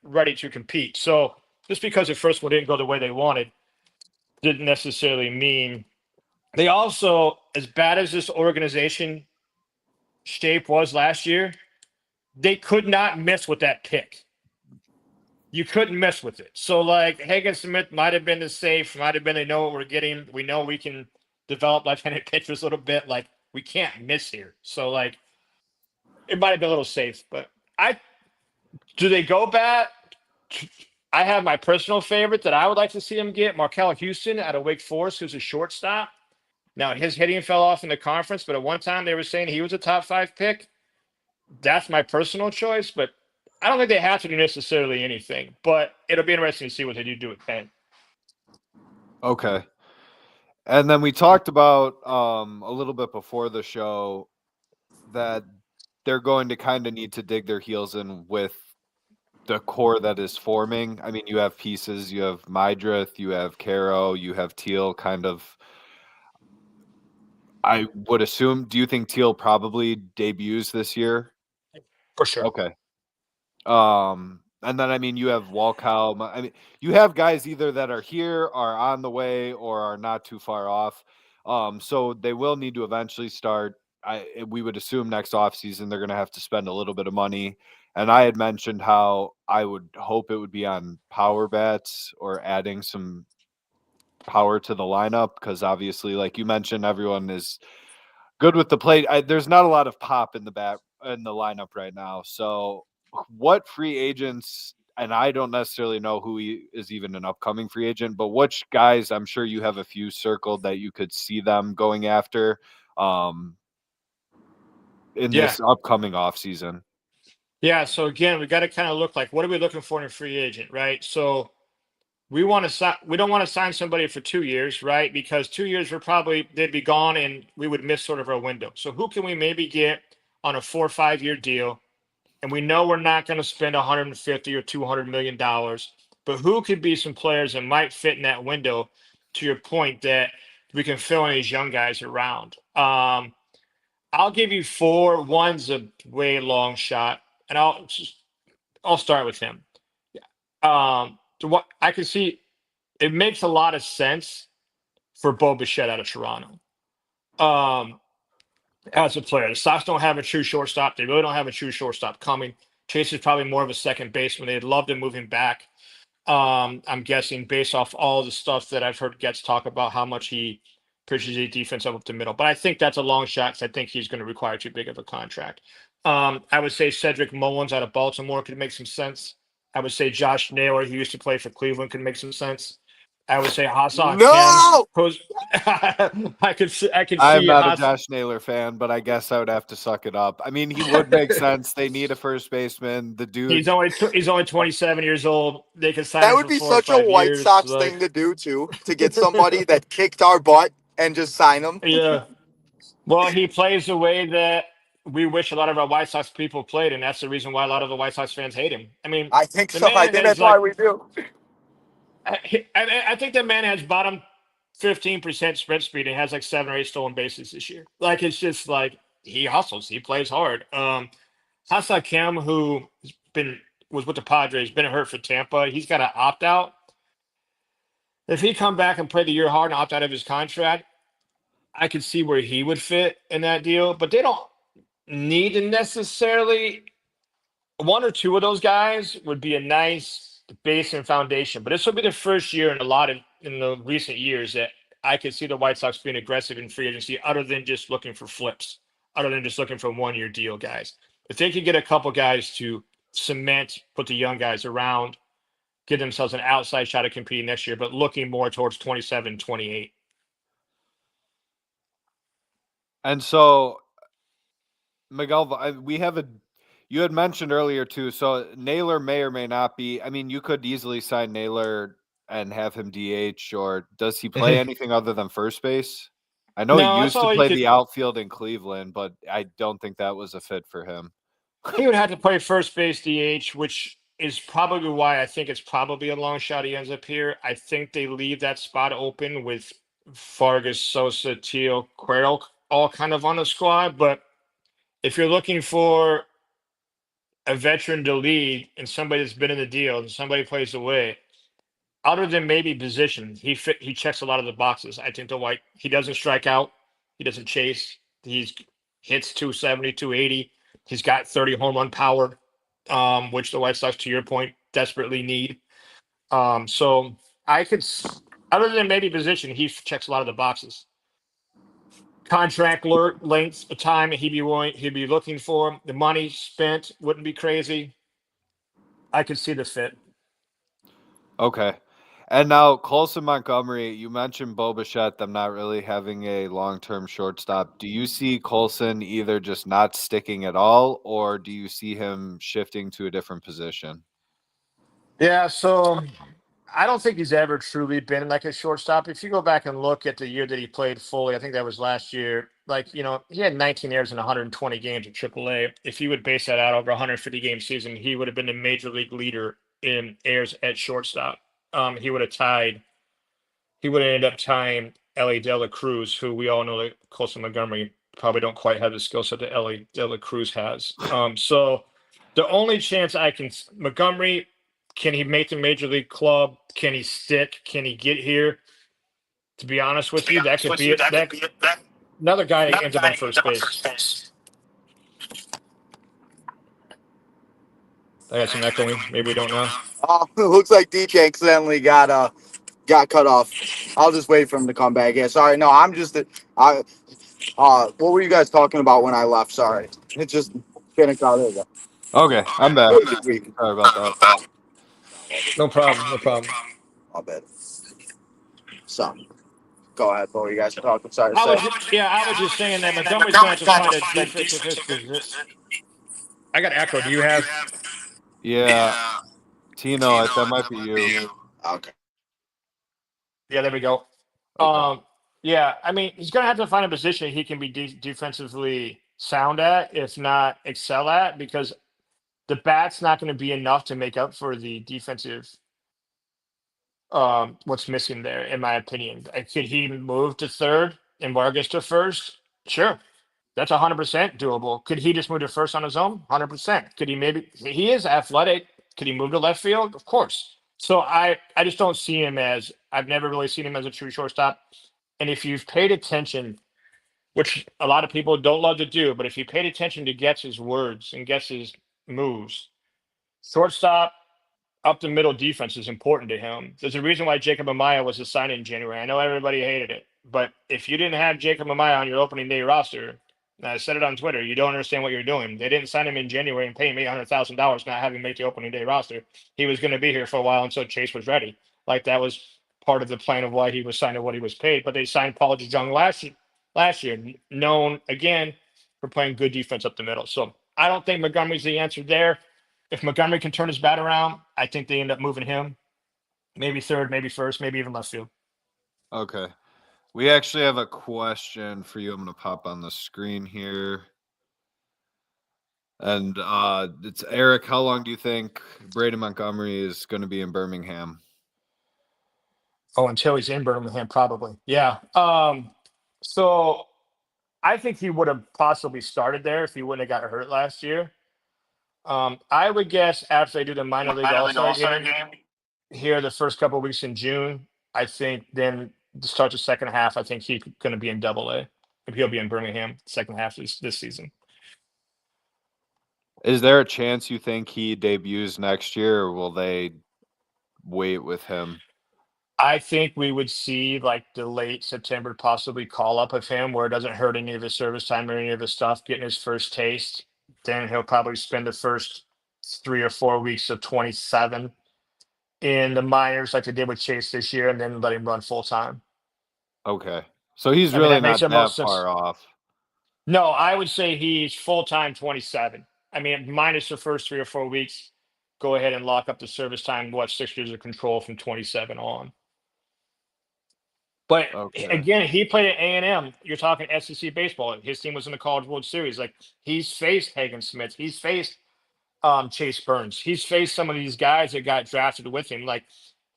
ready to compete. So just because the first one didn't go the way they wanted, didn't necessarily mean they also, as bad as this organization shape was last year, they could not miss with that pick. You couldn't mess with it. So like Hagen Smith might have been the safe, might have been they know what we're getting. We know we can develop left-handed pitchers a little bit. Like we can't miss here. So like it might have been a little safe, but do they go bat? I have my personal favorite that I would like to see him get, Markel Houston out of Wake Forest, who's a shortstop. Now his hitting fell off in the conference, but at one time they were saying he was a top 5 pick. That's my personal choice, but I don't think they have to do necessarily anything. But it'll be interesting to see what they do at 10. Okay. And then we talked about a little bit before the show that they're going to kind of need to dig their heels in with the core that is forming. I mean, you have pieces, you have Mydrith, you have Caro, you have Teal kind of. I would assume, do you think Teal probably debuts this year? For sure. Okay. And then I mean you have Walkow. I mean, you have guys either that are here, are on the way, or are not too far off. So they will need to eventually start we would assume next offseason they're going to have to spend a little bit of money. And I had mentioned how I would hope it would be on power bats or adding some power to the lineup, because obviously, like you mentioned, everyone is good with the plate. There's not a lot of pop in the lineup right now. So what free agents, and I don't necessarily know who is even an upcoming free agent, but which guys, I'm sure you have a few circled that you could see them going after in this upcoming offseason. Yeah. So again, we got to kind of look like, what are we looking for in a free agent, right? So we don't want to sign somebody for 2 years, right? Because 2 years they'd be gone and we would miss sort of our window. So who can we maybe get on a 4 or 5 year deal? And we know we're not going to spend 150 or 200 million dollars, but who could be some players that might fit in that window? To your point, that we can fill in these young guys around. I'll give you four. One's a way long shot, and I'll start with him. So what I can see, it makes a lot of sense for Bo Bichette out of Toronto. As a player, the Sox don't have a true shortstop. They really don't have a true shortstop coming. Chase is probably more of a second baseman. They'd love to move him back. I'm guessing based off all the stuff that I've heard Getz talk about, how much he appreciates defense up the middle. But I think that's a long shot because I think he's going to require too big of a contract. I would say Cedric Mullins out of Baltimore could make some sense. I would say Josh Naylor, who used to play for Cleveland, could make some sense. I would say Hassan Kim, who's I could see I'm not a Hassan. Josh Naylor fan, but I guess I would have to suck it up. I mean, he would make sense. They need a first baseman. The dude, He's only 27 years old. They could sign That him would for be 4 or such a 5 White years. Sox thing to do too, to get somebody that kicked our butt and just sign him. Yeah. Well, he plays the way that we wish a lot of our White Sox people played, and that's the reason why a lot of the White Sox fans hate him. I mean, I think the so. I man think is that's why like, we do. I think the man has bottom 15% sprint speed and has like 7 or 8 stolen bases this year. Like, it's just like he hustles, he plays hard. Hassan Kim, who was with the Padres, been hurt for Tampa. He's got to opt out. If he come back and play the year hard and opt out of his contract, I could see where he would fit in that deal. But they don't need to necessarily. One or two of those guys would be a nice base and foundation. But this will be the first year in the recent years that I could see the White Sox being aggressive in free agency, other than just looking for flips, other than just looking for 1 year deal guys. If they could get a couple guys to cement, put the young guys around, give themselves an outside shot at competing next year, but looking more towards 27, 28. and so Miguel, you had mentioned earlier too. So Naylor may or may not be. I mean, you could easily sign Naylor and have him DH, or does he play anything other than first base? I know No, he that's used to all he play could. the outfield in Cleveland, but I don't think that was a fit for him. He would have to play first base DH, which is probably why I think it's probably a long shot he ends up here. I think they leave that spot open with Vargas, Sosa, Teal, Quero all kind of on the squad. But if you're looking for a veteran to lead and somebody that's been in the deal and somebody plays away, other than maybe position, he checks a lot of the boxes. I think he doesn't strike out, he doesn't chase, he's hits 270, 280. He's got 30 home run power, which the White Sox, to your point, desperately need. So other than maybe position, he checks a lot of the boxes. Contract length, the time he'd be looking for, the money spent wouldn't be crazy. I could see the fit. Okay. And now Colson Montgomery, you mentioned Bo Bichette, them not really having a long-term shortstop. Do you see Colson either just not sticking at all, or do you see him shifting to a different position? Yeah, so I don't think he's ever truly been like a shortstop. If you go back and look at the year that he played fully, I think that was last year. Like, he had 19 errors in 120 games at AAA. If you would base that out over a 150-game season, he would have been the major league leader in errors at shortstop. He would have ended up tying Ellie De La Cruz, who we all know that Colson Montgomery probably don't quite have the skill set that Ellie De La Cruz has. So the only chance Montgomery, can he make the major league club? Can he stick? Can he get here? To be honest with you, that could be it. Another guy that ends up on first base. I got some echoing. Maybe we don't know. It looks like DJ accidentally got cut off. I'll just wait for him to come back. Yeah, sorry. No, I'm just what were you guys talking about when I left? Sorry. It just finished out. There you go. Okay, I'm back. Sorry about that. No problem. No problem. I'll bet. So, go ahead, what were you guys talking? Sorry. I was just saying that Montgomery's going to have to find a defensive position. I got echo. Do you have? Yeah, Tino, that might be you. Okay. Yeah, there we go. Okay. Yeah, I mean, he's going to have to find a position he can be defensively sound at, if not excel at, because the bat's not going to be enough to make up for the defensive. What's missing there, in my opinion. Could he move to third and Vargas to first? Sure. That's 100% doable. Could he just move to first on his own? 100%. Could he maybe? He is athletic. Could he move to left field? Of course. So I just don't see him as. I've never really seen him as a true shortstop. And if you've paid attention, which a lot of people don't love to do, but if you paid attention to Getz's words and Getz's moves, shortstop up the middle defense is important to him. There's a reason why Jacob Amaya was assigned in January. I know everybody hated it, but if you didn't have Jacob Amaya on your opening day roster, and I said it on Twitter, you don't understand what you're doing. They didn't sign him in January and pay him $800,000, not having him make the opening day roster. He was going to be here for a while until Chase was ready. Like that was part of the plan of why he was signed and what he was paid. But they signed Paul DeJong last year, known again for playing good defense up the middle. So I don't think Montgomery's the answer there. If Montgomery can turn his bat around, I think they end up moving him. Maybe third, maybe first, maybe even left field. Okay. We actually have a question for you. I'm going to pop on the screen here. And it's Eric. How long do you think Braden Montgomery is going to be in Birmingham? Oh, until he's in Birmingham, probably. Yeah. So I think he would have possibly started there if he wouldn't have got hurt last year. I would guess after they do the minor league all-star game here the first couple of weeks in June, I think then to start the second half, I think he's going to be in Double-A. He'll be in Birmingham second half this season. Is there a chance you think he debuts next year, or will they wait with him? I think we would see like the late September possibly call up of him where it doesn't hurt any of his service time or any of his stuff, getting his first taste. Then he'll probably spend the first 3 or 4 weeks of 27 in the minors like they did with Chase this year, and then let him run full time. Okay. So he's really not that far off. No, I would say he's full time 27. I mean, minus the first 3 or 4 weeks, go ahead and lock up the service time, 6 years of control from 27 on. But again, he played at A&M. You're talking SEC baseball. His team was in the College World Series. Like he's faced Hagen Smith. He's faced Chase Burns. He's faced some of these guys that got drafted with him. Like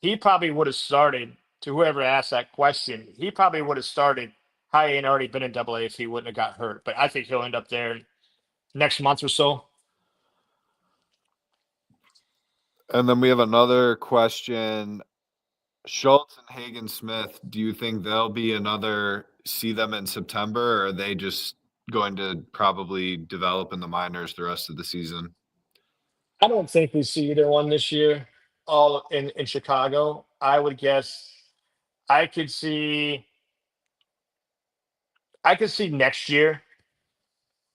he probably would have started, to whoever asked that question, he probably would have started high and already been in Double-A if he wouldn't have got hurt. But I think he'll end up there next month or so. And then we have another question. Schultz and Hagen Smith, do you think they'll be see them in September, or are they just going to probably develop in the minors the rest of the season? I don't think we see either one this year, all in Chicago. I would guess I could see next year,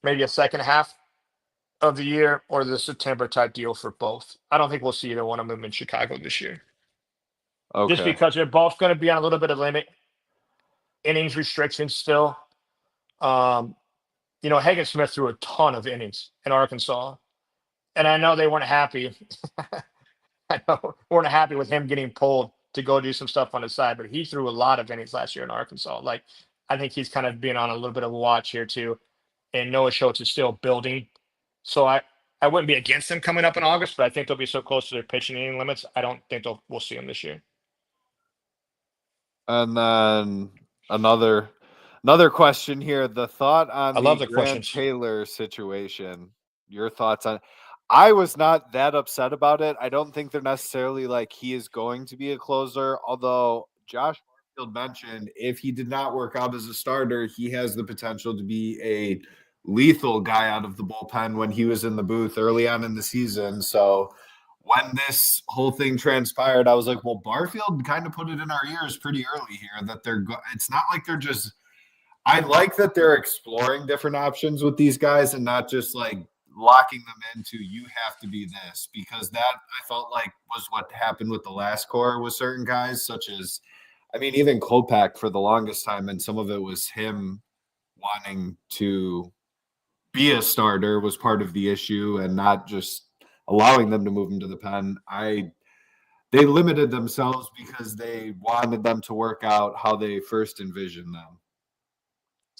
maybe a second half of the year or the September type deal for both. I don't think we'll see either one of them in Chicago this year. Okay. Just because they're both going to be on a little bit of limit innings restrictions still. Hagen Smith threw a ton of innings in Arkansas, and I know they weren't happy. I know weren't happy with him getting pulled to go do some stuff on the side, but he threw a lot of innings last year in Arkansas. Like I think he's kind of been on a little bit of a watch here too. And Noah Schultz is still building. So I wouldn't be against them coming up in August, but I think they'll be so close to their pitching inning limits. I don't think we'll see them this year. And then another question here. The thought on the Grant Taylor situation. Your thoughts on? I was not that upset about it. I don't think they're necessarily like he is going to be a closer, although Josh Barfield mentioned, if he did not work out as a starter, he has the potential to be a lethal guy out of the bullpen when he was in the booth early on in the season. So when this whole thing transpired, I was like, well, Barfield kind of put it in our ears pretty early here that it's not like they're just, I like that they're exploring different options with these guys and not just like locking them into you have to be this, because that I felt like was what happened with the last core with certain guys, such as, I mean, even Kopak for the longest time, and some of it was him wanting to be a starter was part of the issue and not just allowing them to move him to the pen. They limited themselves because they wanted them to work out how they first envisioned them.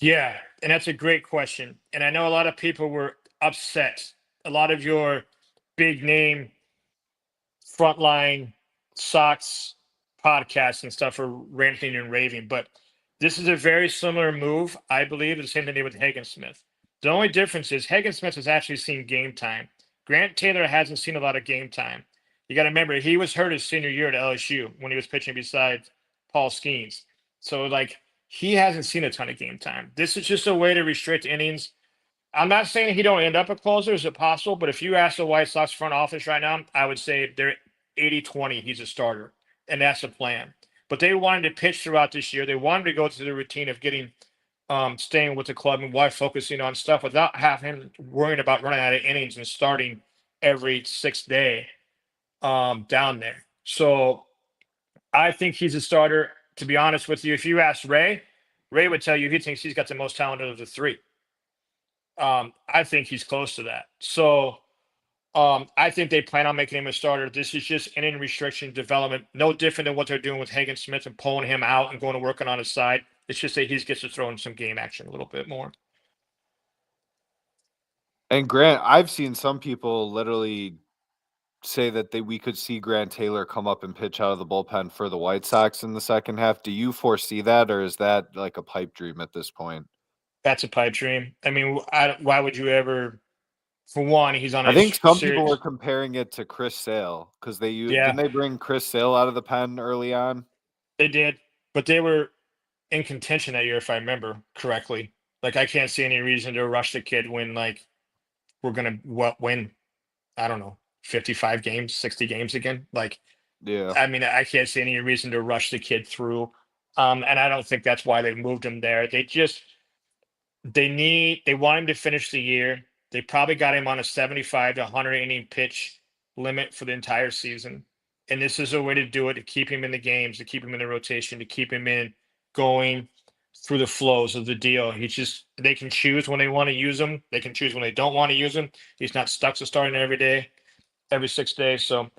Yeah, and that's a great question. And I know a lot of people were upset. A lot of your big name frontline Sox podcasts and stuff are ranting and raving, but this is a very similar move, I believe, the same thing they did with Hagen Smith. The only difference is Hagen Smith has actually seen game time. Grant Taylor hasn't seen a lot of game time. You got to remember, he was hurt his senior year at LSU when he was pitching beside Paul Skeens. So, like, he hasn't seen a ton of game time. This is just a way to restrict innings. I'm not saying he don't end up a closer. Is it possible? But if you ask the White Sox front office right now, I would say they're 80-20. He's a starter, and that's the plan. But they wanted to pitch throughout this year. They wanted to go through the routine of getting, staying with the club and while focusing on stuff without having him worrying about running out of innings and starting every 6th day down there. So I think he's a starter. To be honest with you, if you ask Ray, Ray would tell you he thinks he's got the most talent of the three. I think he's close to that. So I think they plan on making him a starter. This is just inning restriction development, no different than what they're doing with Hagen Smith and pulling him out and going to working on his side. It's just that he gets to throw in some game action a little bit more. And Grant, I've seen some people literally say that we could see Grant Taylor come up and pitch out of the bullpen for the White Sox in the second half. Do you foresee that, or is that like a pipe dream at this point? That's a pipe dream. I mean, why would you ever? For one, he's on I a think some series. people were comparing it to Chris Sale because Yeah. didn't they bring Chris Sale out of the pen early on? They did, but they were in contention that year, if I remember correctly. Like, I can't see any reason to rush the kid when, like, we're gonna win. I don't know, 55 games, 60 games again. Like, Yeah. I mean, I can't see any reason to rush the kid through. And I don't think that's why they moved him there. They want him to finish the year. They probably got him on a 75 to 100 inning pitch limit for the entire season. And this is a way to do it, to keep him in the games, to keep him in the rotation, to keep him in going through the flows of the deal. They can choose when they want to use him. They can choose when they don't want to use him. He's not stuck to starting every day, every 6 days. So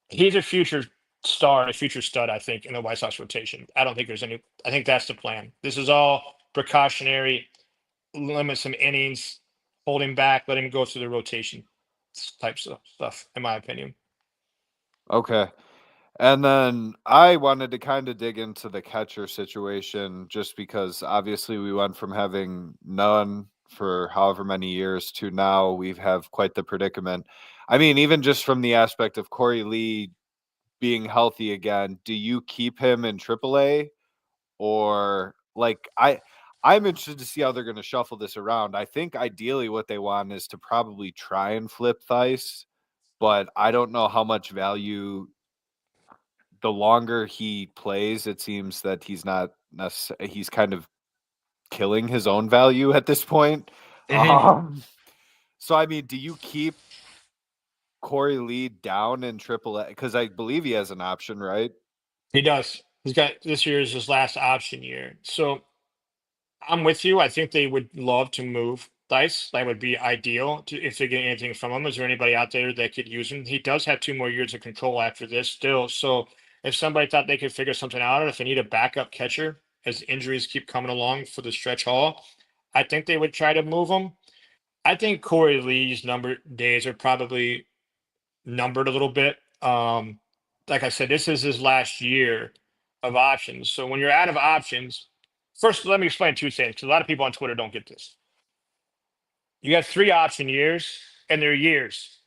he's a future star, a future stud, I think, in the White Sox rotation. I don't think I think that's the plan. This is all precautionary, limit some innings, hold him back, let him go through the rotation types of stuff, in my opinion. Okay. And then I wanted to kind of dig into the catcher situation just because obviously we went from having none for however many years to now we have quite the predicament. I mean, even just from the aspect of Corey Lee being healthy again, do you keep him in AAA or like I'm interested to see how they're going to shuffle this around. I think ideally what they want is to probably try and flip Theis, but I don't know how much value the longer he plays, it seems that he's not he's kind of killing his own value at this point. So I mean, do you keep Corey Lee down in AAA? Because I believe he has an option, right? He does. He's got this year is his last option year. So I'm with you. I think they would love to move Dice. That would be ideal if they get anything from him. Is there anybody out there that could use him? He does have 2 more years of control after this still. So if somebody thought they could figure something out, or if they need a backup catcher as injuries keep coming along for the stretch haul, I think they would try to move him. I think Corey Lee's days are probably numbered a little bit. Like I said, this is his last year of options. So when you're out of options, first let me explain 2 things because a lot of people on Twitter don't get this. You got 3 option years, and they're years.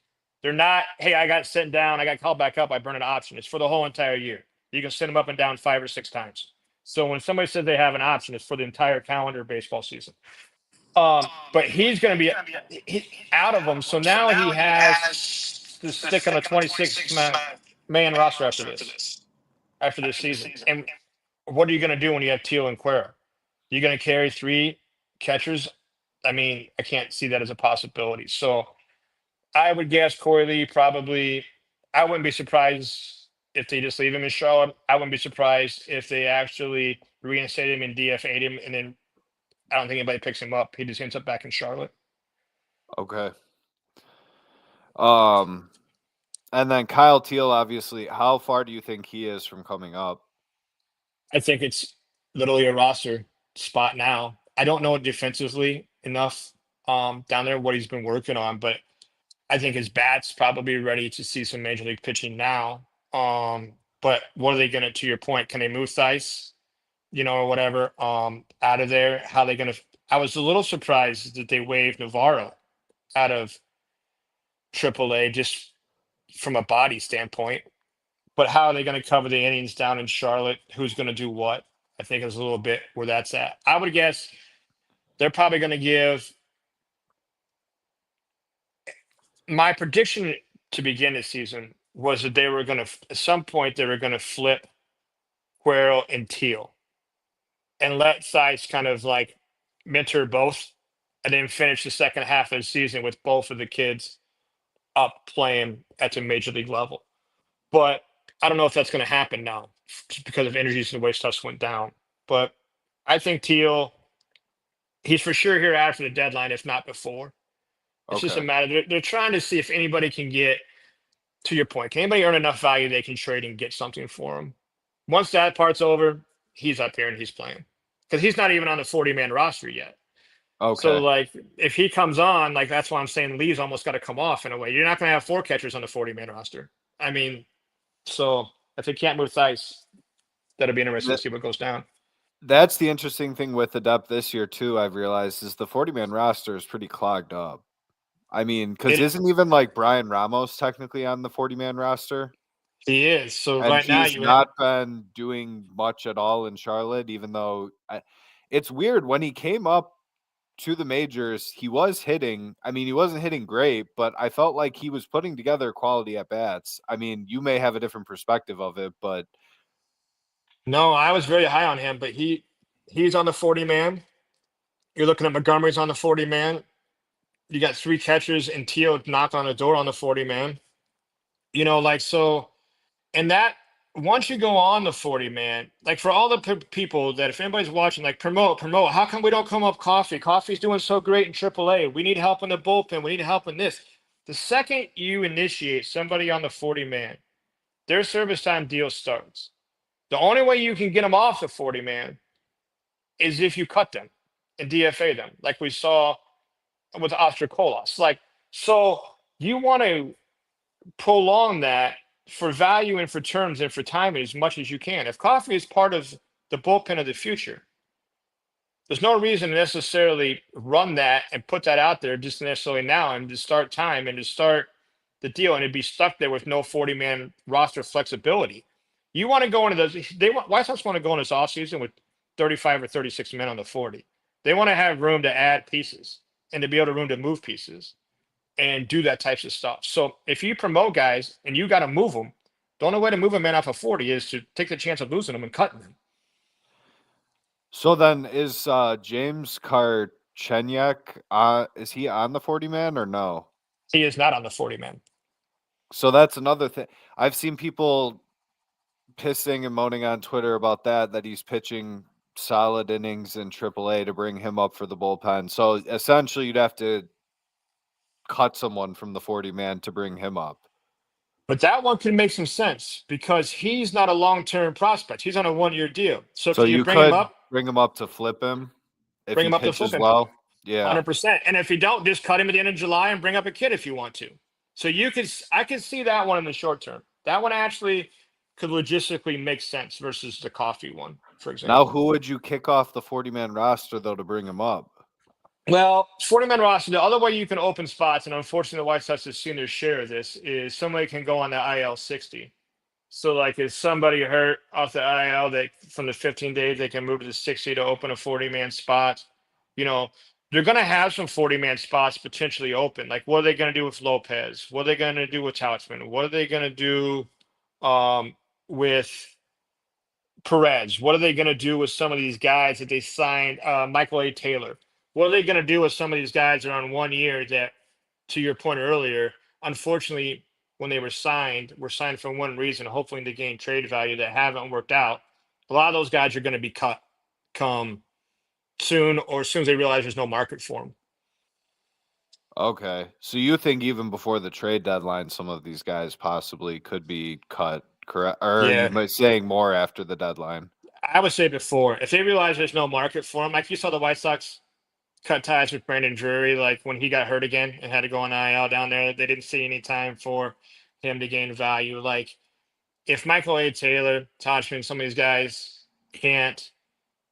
They're not, hey, I got sent down, I got called back up, I burned an option. It's for the whole entire year. You can send them up and down 5 or 6 times. So when somebody says they have an option, it's for the entire calendar baseball season. But he's going to be out of them. So now he has to stick on a 26-man roster after this season. And what are you going to do when you have Teal and Cuero? You're going to carry 3 catchers? I mean, I can't see that as a possibility. So I would guess Corey Lee probably. I wouldn't be surprised if they just leave him in Charlotte. I wouldn't be surprised if they actually reinstate him and DFA'd him, and then I don't think anybody picks him up. He just ends up back in Charlotte. Okay. And then Kyle Teal, obviously, how far do you think he is from coming up? I think it's literally a roster spot now. I don't know defensively enough down there what he's been working on, but I think his bat's probably ready to see some major league pitching now. But what are they gonna, to your point, can they move Theis, or whatever, out of there? How are they gonna I was a little surprised that they waived Navarro out of AAA just from a body standpoint. But how are they going to cover the innings down in Charlotte? Who's going to do what? I think is a little bit where that's at. I would guess they're probably going to give. My prediction to begin the season was that they were going to, at some point, they were going to flip Cuero and Teal and let Theis kind of like mentor both and then finish the second half of the season with both of the kids up playing at the major league level. But I don't know if that's going to happen now just because of injuries and the way stuff went down. But I think Teal, he's for sure here after the deadline, if not before. It's just a matter. They're trying to see if anybody can get, to your point, can anybody earn enough value they can trade and get something for him? Once that part's over, he's up here and he's playing because he's not even on the 40-man roster yet. Okay. So, like, if he comes on, like, that's why I'm saying Lee's almost got to come off in a way. You're not going to have 4 catchers on the 40-man roster. I mean, so if they can't move Theis, that'll be interesting to see what goes down. That's the interesting thing with the depth this year, too, I've realized, is the 40-man roster is pretty clogged up. I mean, because isn't even like Brian Ramos technically on the 40-man roster? He is. So and right now he's not been doing much at all in Charlotte, even though it's weird. When he came up to the majors, he was hitting. I mean, he wasn't hitting great, but I felt like he was putting together quality at bats. I mean, you may have a different perspective of it, but no, I was very high on him, but he's on the 40-man. You're looking at Montgomery's on the 40-man. You got 3 catchers and Teal knocked on the door on the 40-man. So, and that once you go on the 40-man, like for all the people that if anybody's watching, like promote, how come we don't come up Coffee? Coffee's doing so great in AAA. We need help in the bullpen. We need help in this. The second you initiate somebody on the 40-man, their service time deal starts. The only way you can get them off the 40-man is if you cut them and DFA them, like we saw with Oscar Colas. Like, so you want to prolong that for value and for terms and for timing as much as you can. If Coffee is part of the bullpen of the future, there's no reason to necessarily run that and put that out there just necessarily now and to start time and to start the deal and it'd be stuck there with no 40-man roster flexibility. You want to go into those. White Sox want to go in this offseason with 35 or 36 men on the 40. They want to have room to add pieces and to be able to room to move pieces and do that types of stuff. So if you promote guys and you got to move them, the only way to move a man off of 40 is to take the chance of losing them and cutting them. So then is James Karchenyuk, is he on the 40-man or no? He is not on the 40-man. So that's another thing. I've seen people pissing and moaning on Twitter about that he's pitching solid innings in AAA to bring him up for the bullpen. So essentially you'd have to cut someone from the 40-man to bring him up. But that one can make some sense because he's not a long-term prospect. He's on a 1-year deal. So if you bring him up to flip him if bring he him up to pitches flip him. well. Yeah. 100%. And if you don't, just cut him at the end of July and bring up a kid if you want to. So I could see that one in the short term. That one actually could logistically make sense versus the Coffee one, for example. Now, who would you kick off the 40-man roster, though, to bring him up? Well, 40-man roster, the other way you can open spots, and unfortunately the White Sox have seen their share of this, is somebody can go on the IL 60. So like, if somebody hurt off the IL, that from the 15 days they can move to the 60 to open a 40-man spot. You know, they're going to have some 40-man spots potentially open. Like, what are they going to do with Lopez? What are they going to do with Tauchman? What are they going to do with Perez? What are they going to do with some of these guys that they signed? Michael A. Taylor. What are they going to do with some of these guys that are on 1 year that, to your point earlier, unfortunately, when they were signed for one reason, hopefully to gain trade value, that haven't worked out. A lot of those guys are going to be cut come soon, or as soon as they realize there's no market for them. Okay. So you think even before the trade deadline, some of these guys possibly could be cut, correct? Or are Yeah. you saying more after the deadline? I would say before, if they realize there's no market for them, like you saw the White Sox cut ties with Brandon Drury, like when he got hurt again and had to go on IL down there, they didn't see any time for him to gain value. Like, if Michael A. Taylor, Tauchman, some of these guys can't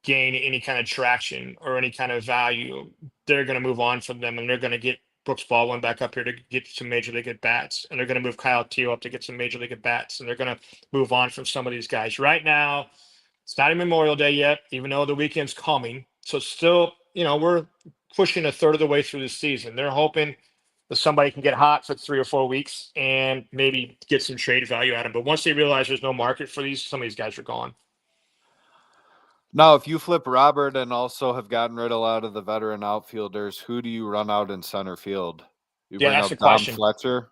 gain any kind of traction or any kind of value, they're going to move on from them, and they're going to get Brooks Baldwin back up here to get some major league at bats, and they're going to move Kyle Teo up to get some major league at bats, and they're going to move on from some of these guys. Right now, it's not even Memorial Day yet, even though the weekend's coming. So still, we're pushing a third of the way through the season. They're hoping that somebody can get hot for 3 or 4 weeks and maybe get some trade value out of them. But once they realize there's no market for these, some of these guys are gone. Now, if you flip Robert and also have gotten rid of a lot of the veteran outfielders, who do you run out in center field? You Yeah, bring that's up the Dom question. Fletcher?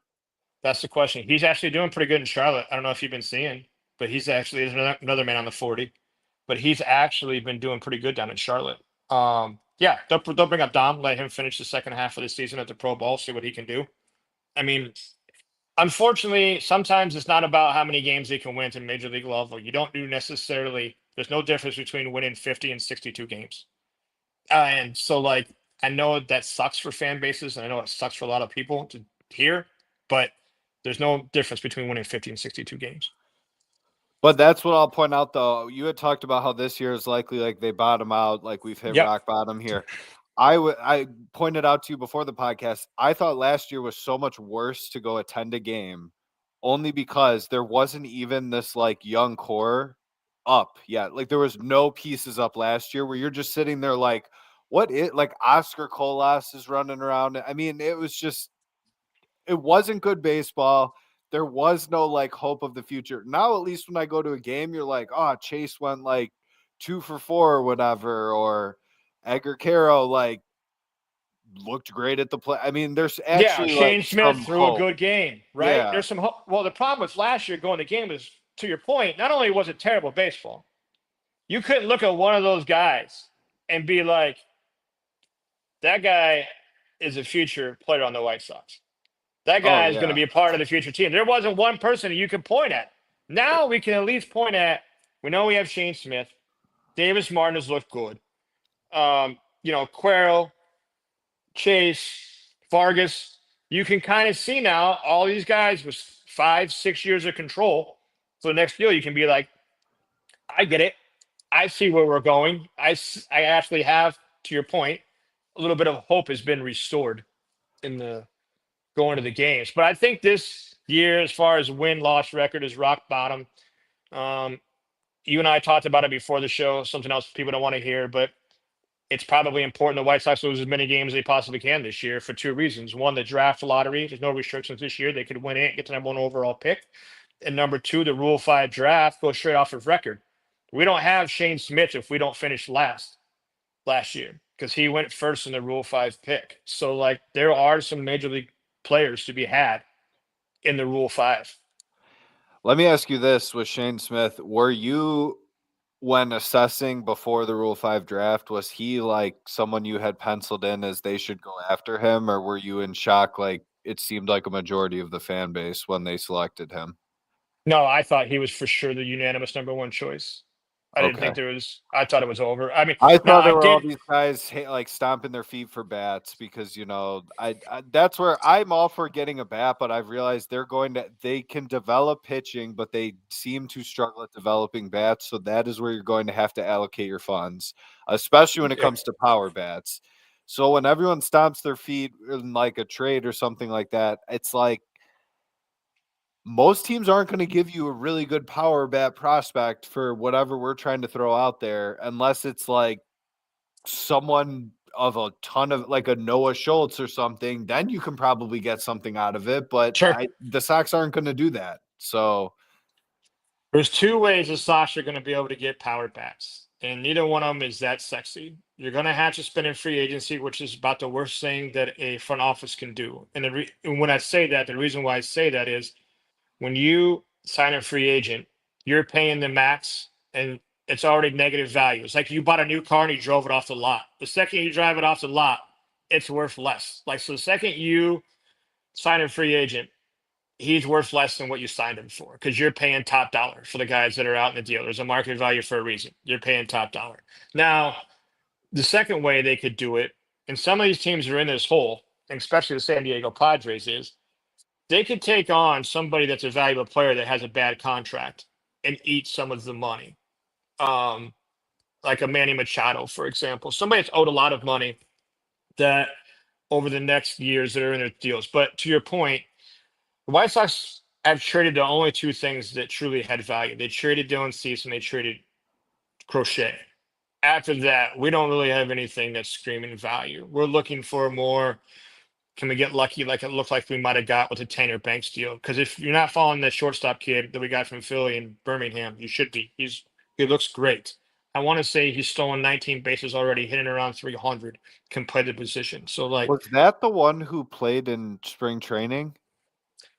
That's the question. He's actually doing pretty good in Charlotte. I don't know if you've been seeing, but he's actually another man on the 40. But he's actually been doing pretty good down in Charlotte. Yeah, they'll bring up Dom, let him finish the second half of the season at the Pro Bowl, see what he can do. I mean, unfortunately, sometimes it's not about how many games they can win to major league level. You don't do necessarily. There's no difference between winning 50 and 62 games. And so, like, I know that sucks for fan bases, and I know it sucks for a lot of people to hear, but there's no difference between winning 50 and 62 games. But that's what I'll point out, though. You had talked about how this year is likely like they bottom out, like we've hit rock bottom here. I pointed out to you before the podcast, I thought last year was so much worse to go attend a game only because there wasn't even this like young core up yet. Like there was no pieces up last year where you're just sitting there like, like Oscar Colas is running around. I mean, it wasn't good baseball. There was no like hope of the future. Now, at least when I go to a game, you're like, oh, Chase went like 2 for 4 or whatever, or Edgar Caro like looked great at the play. I mean, there's actually Shane like Smith some threw a hope. good game, right? Yeah. There's some hope. Well, the problem with last year going to game is, to your point, not only was it terrible baseball, you couldn't look at one of those guys and be like, that guy is a future player on the White Sox. That guy is going to be a part of the future team. There wasn't one person that you could point at. Now we can at least point at, we know we have Shane Smith. Davis Martin has looked good. Quero, Chase, Vargas. You can kind of see now all these guys with 5-6 years of control. So the next deal, you can be like, I get it. I see where we're going. I actually have, to your point, a little bit of hope has been restored in the going to the games. But I think this year, as far as win-loss record, is rock bottom. You and I talked about it before the show, something else people don't want to hear, but it's probably important the White Sox lose as many games as they possibly can this year for 2 reasons. One, the draft lottery. There's no restrictions this year. They could win it, get the number 1 overall pick. And number 2, the Rule 5 draft goes straight off of record. We don't have Shane Smith if we don't finish last year because he went first in the Rule 5 pick. So, like, there are some major league players to be had in the Rule 5. Let me ask you this with Shane Smith. Were you, when assessing before the Rule 5 draft, was he like someone you had penciled in as they should go after him, or were you in shock like it seemed like a majority of the fan base when they selected him? No, I thought he was for sure the unanimous number 1 choice. I didn't think I thought it was over. I mean, I thought there I were did. all these guys like stomping their feet for bats because, I that's where I'm all for getting a bat, but I've realized they can develop pitching, but they seem to struggle at developing bats. So that is where you're going to have to allocate your funds, especially when it comes to power bats. So when everyone stomps their feet in like a trade or something like that, it's like, most teams aren't going to give you a really good power bat prospect for whatever we're trying to throw out there, unless it's like someone of a ton of like a Noah Schultz or something. Then you can probably get something out of it. But Sure. the Sox aren't going to do that. So There's two ways the Sox are going to be able to get power bats, and neither one of them is that sexy. You're going to have to spend in free agency, which is about the worst thing that a front office can do. And when I say that, the reason why I say that is when you sign a free agent, you're paying the max and it's already negative value. It's like you bought a new car and you drove it off the lot. The second you drive it off the lot, it's worth less. Like, so the second you sign a free agent, he's worth less than what you signed him for because you're paying top dollar for the guys that are out in the deal. There's a market value for a reason. You're paying top dollar. Now, the second way they could do it, and some of these teams are in this hole, and especially the San Diego Padres, is they could take on somebody that's a valuable player that has a bad contract and eat some of the money. Um, like a Manny Machado, for example, somebody that's owed a lot of money that over the next years that are in their deals. But to your point, the White Sox have traded the only two things that truly had value. They traded Dylan Cease and they traded Crochet. After that, we don't really have anything that's screaming value. We're looking for more. Can we get lucky like it looked like we might have got with the Tanner Banks deal? Because if you're not following that shortstop kid that we got from Philly and Birmingham, you should be. He looks great. I want to say he's stolen 19 bases already, hitting around 300 competitive position. So like, was that the one who played in spring training?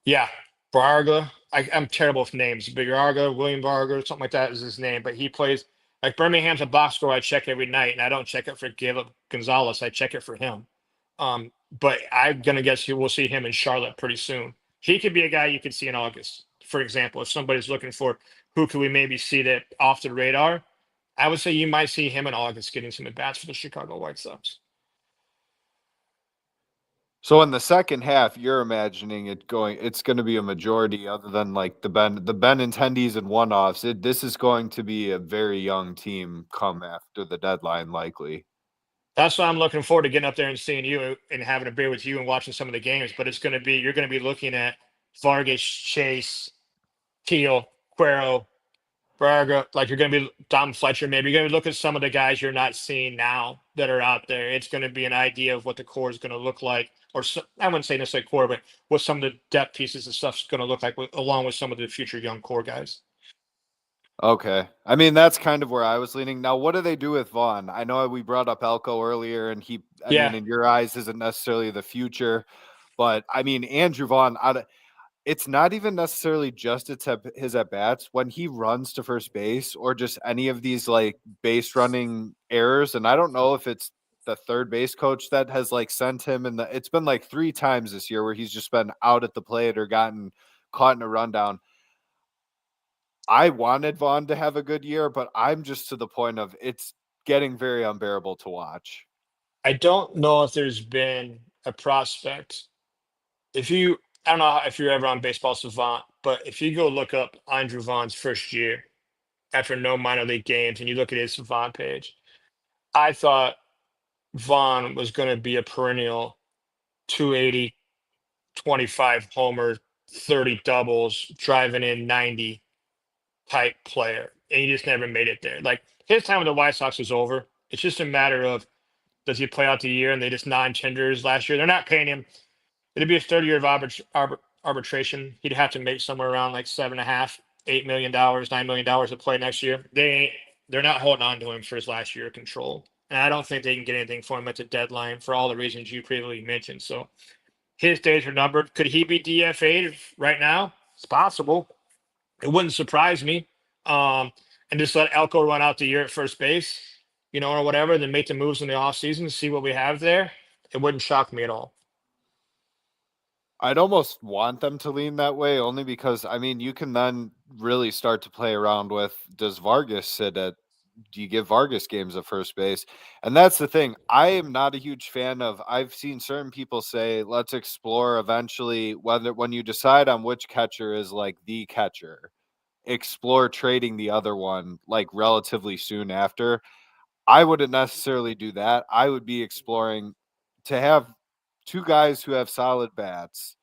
yeah, Barga. I'm terrible with names, but Barga, William Barga, something like that is his name. But he plays like Birmingham's a box score I check every night, and I don't check it for Caleb Gonzalez. I check it for him. But I'm gonna guess we'll see him in Charlotte pretty soon. He could be a guy you could see in August, for example. If somebody's looking for who could we maybe see that off the radar, I would say you might see him in August getting some at bats for the Chicago White Sox. So in the second half, you're imagining it's going to be a majority other than like the Benintendies and one-offs. This is going to be a very young team come after the deadline, likely. That's why I'm looking forward to getting up there and seeing you and having a beer with you and watching some of the games. But you're going to be looking at Vargas, Chase, Teal, Cuero, Braga. Like you're going to be Dom Fletcher. Maybe you're going to look at some of the guys you're not seeing now that are out there. It's going to be an idea of what the core is going to look like, or I wouldn't say necessarily core, but what some of the depth pieces and stuff is going to look like, along with some of the future young core guys. Okay. I mean, that's kind of where I was leaning. Now, what do they do with Vaughn? I know we brought up Elko earlier, and I mean, in your eyes, isn't necessarily the future. But I mean, Andrew Vaughn, it's not even necessarily just his at bats when he runs to first base or just any of these like base running errors. And I don't know if it's the third base coach that has like sent him it's been like 3 times this year where he's just been out at the plate or gotten caught in a rundown. I wanted Vaughn to have a good year, but I'm just to the point of it's getting very unbearable to watch. I don't know if there's been a prospect. I don't know if you're ever on Baseball Savant, but if you go look up Andrew Vaughn's first year after no minor league games and you look at his Savant page, I thought Vaughn was going to be a perennial 280, 25 homer, 30 doubles, driving in 90 type player. And he just never made it there. Like his time with the White Sox was over. It's just a matter of does he play out the year and they just non-tenders last year? They're not paying him. It'd be his third year of arbitration. He'd have to make somewhere around like $7.5, $8 million, $9 million to play next year. They're not holding on to him for his last year of control. And I don't think they can get anything for him at the deadline for all the reasons you previously mentioned. So his days are numbered. Could he be DFA'd right now? It's possible. It wouldn't surprise me. And just let Elko run out the year at first base, or whatever, then make the moves in the offseason, see what we have there. It wouldn't shock me at all. I'd almost want them to lean that way only because, I mean, you can then really start to play around with, do you give Vargas games at first base? And that's the thing. I am not a huge fan of, I've seen certain people say, let's explore eventually when you decide on which catcher is like the catcher, explore trading the other one like relatively soon after. I wouldn't necessarily do that. I would be exploring to have 2 guys who have solid bats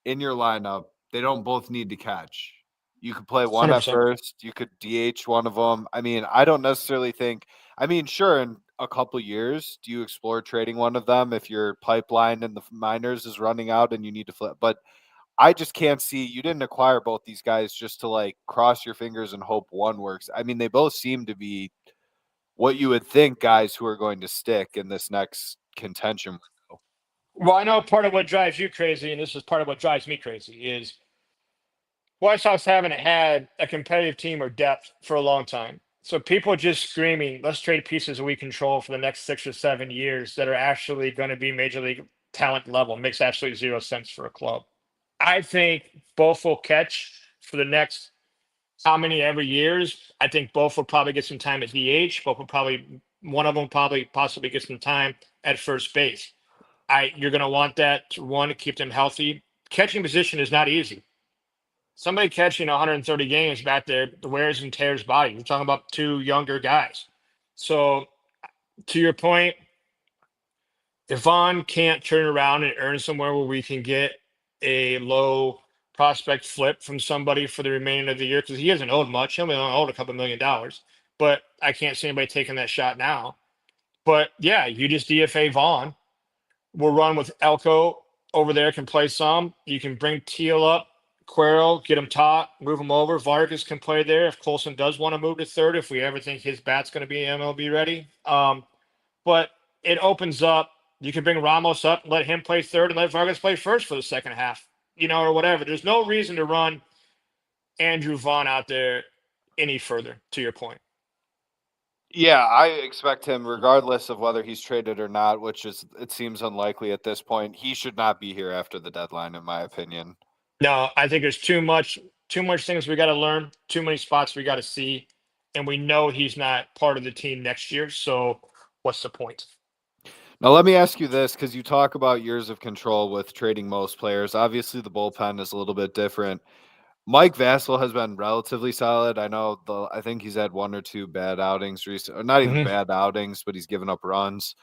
in your lineup they don't both need to catch. You could play one at 100%. first. You could DH one of them. I mean, I don't necessarily think. I mean, sure, in a couple years, do you explore trading one of them if your pipeline in the minors is running out and you need to flip? But I just can't see. You didn't acquire both these guys just to like cross your fingers and hope one works. I mean, they both seem to be what you would think guys who are going to stick in this next contention window. Well, I know part of what drives you crazy, and this is part of what drives me crazy, is White Sox haven't had a competitive team or depth for a long time. So people just screaming, let's trade pieces that we control for the next 6 or 7 years that are actually going to be major league talent level makes absolutely zero sense for a club. I think both will catch for the next how many ever years. I think both will probably get some time at DH. Both will probably one of them probably possibly get some time at first base. You're going to want that to keep them healthy. Catching position is not easy. Somebody catching 130 games back there wears and tears body. We're talking about two younger guys. So to your point, if Vaughn can't turn around and earn somewhere where we can get a low prospect flip from somebody for the remainder of the year, because he hasn't owed much. He only owed a couple $1 million, but I can't see anybody taking that shot now. But yeah, you just DFA Vaughn. We'll run with Elko over there, can play some. You can bring Teal up, Quero, get him taught, move him over. Vargas can play there if Colson does want to move to third, if we ever think his bat's going to be MLB ready. But it opens up. You can bring Ramos up, let him play third, and let Vargas play first for the second half, or whatever. There's no reason to run Andrew Vaughn out there any further, to your point. Yeah, I expect him, regardless of whether he's traded or not, which it seems unlikely at this point. He should not be here after the deadline, in my opinion. No, I think there's too much things we got to learn, too many spots we got to see, and we know he's not part of the team next year. So what's the point? Now, let me ask you this, because you talk about years of control with trading most players. Obviously, the bullpen is a little bit different. Mike Vassell has been relatively solid. I think he's had one or two bad outings recently, or not even bad outings, but he's given up runs.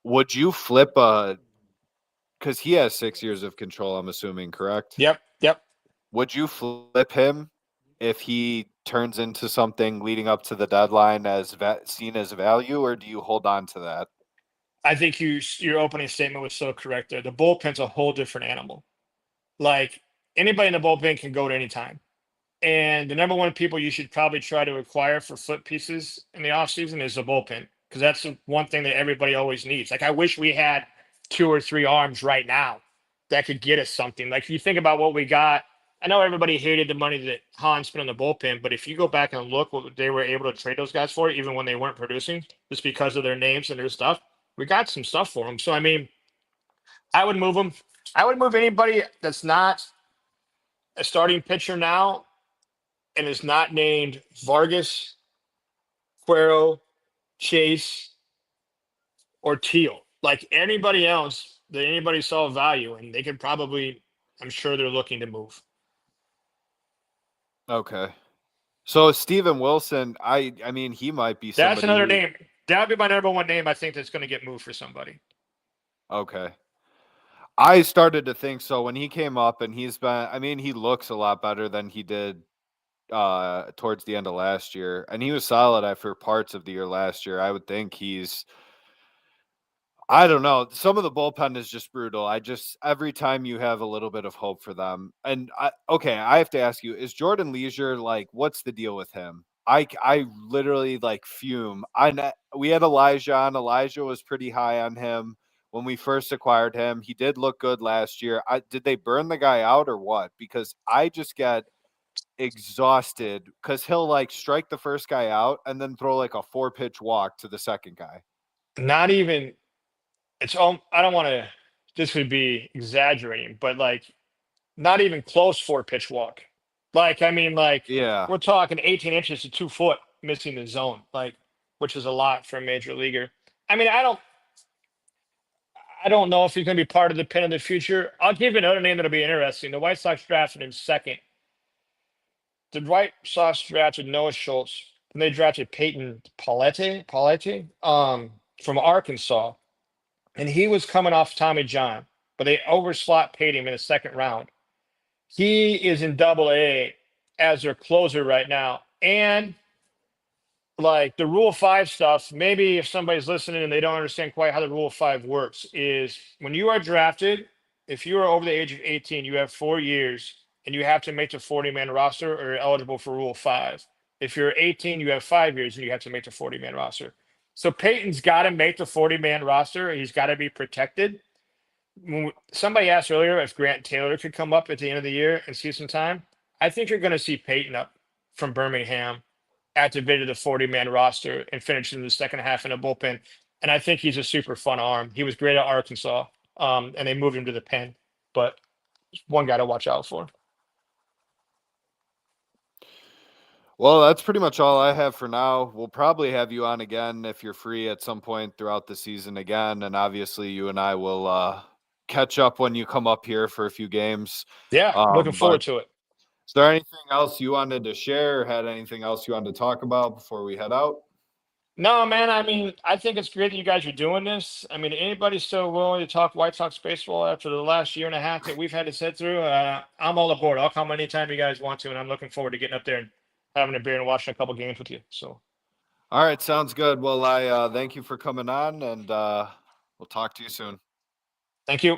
Would you flip because he has 6 years of control, I'm assuming, correct? Yep. Would you flip him if he turns into something leading up to the deadline as seen as value, or do you hold on to that? I think your opening statement was so correct there. The bullpen's a whole different animal. Like anybody in the bullpen can go at any time. And the number one people you should probably try to acquire for flip pieces in the offseason is the bullpen, because that's the one thing that everybody always needs. Like I wish we had 2 or 3 arms right now that could get us something. Like if you think about what we got, I know everybody hated the money that Han spent on the bullpen, but if you go back and look what they were able to trade those guys for, even when they weren't producing, just because of their names and their stuff, we got some stuff for them. So I mean, I would move them. I would move anybody that's not a starting pitcher now and is not named Vargas, Cuero, Chase, or Teal. Like anybody else that anybody saw value in, they could probably, I'm sure they're looking to move. Okay. So Steven Wilson, I mean, he might be somebody. That's another name. That would be my number one name. I think that's going to get moved for somebody. Okay. I started to think so when he came up, and he looks a lot better than he did towards the end of last year, and he was solid after parts of the year last year. I would think I don't know. Some of the bullpen is just brutal. Every time you have a little bit of hope for them. And I have to ask you, is Jordan Leisure, like, what's the deal with him? I literally like fume. We had Elijah on. Elijah was pretty high on him when we first acquired him. He did look good last year. Did they burn the guy out or what? Because I just get exhausted because he'll like strike the first guy out and then throw like a 4-pitch walk to the second guy. Not even, I don't want to, this would be exaggerating, but like not even close 4-pitch walk. Like, I mean, like, Yeah. we're talking 18 inches to 2 foot missing the zone, like, which is a lot for a major leaguer. I mean, I don't know if he's going to be part of the pin in the future. I'll give you another name that'll be interesting. The White Sox drafted him second. The White Sox drafted Noah Schultz, and they drafted Peyton Paulette, from Arkansas, and he was coming off Tommy John, but they overslot paid him in the second round. He is in Double-A as their closer right now. And like the Rule 5 stuff, maybe if somebody's listening and they don't understand quite how the Rule 5 works, is when you are drafted, if you are over the age of 18, you have 4 years and you have to make the 40-man roster or you're eligible for Rule 5. If you're 18, you have 5 years and you have to make the 40-man roster. So Peyton's got to make the 40-man roster. He's got to be protected. Somebody asked earlier if Grant Taylor could come up at the end of the year and see some time. I think you're going to see Peyton up from Birmingham, activated the 40-man roster, and finished in the second half in a bullpen. And I think he's a super fun arm. He was great at Arkansas, and they moved him to the pen. But one guy to watch out for. Well, that's pretty much all I have for now. We'll probably have you on again if you're free at some point throughout the season again. And obviously you and I will catch up when you come up here for a few games. Yeah, looking forward to it. Is there anything else you wanted to share or had anything else you wanted to talk about before we head out? No, man. I mean, I think it's great that you guys are doing this. I mean, anybody still willing to talk White Sox baseball after the last year and a half that we've had to sit through? I'm all aboard. I'll come anytime you guys want to, and I'm looking forward to getting up there and having a beer and watching a couple games with you. So, all right, sounds good. Well, I thank you for coming on, and we'll talk to you soon. Thank you.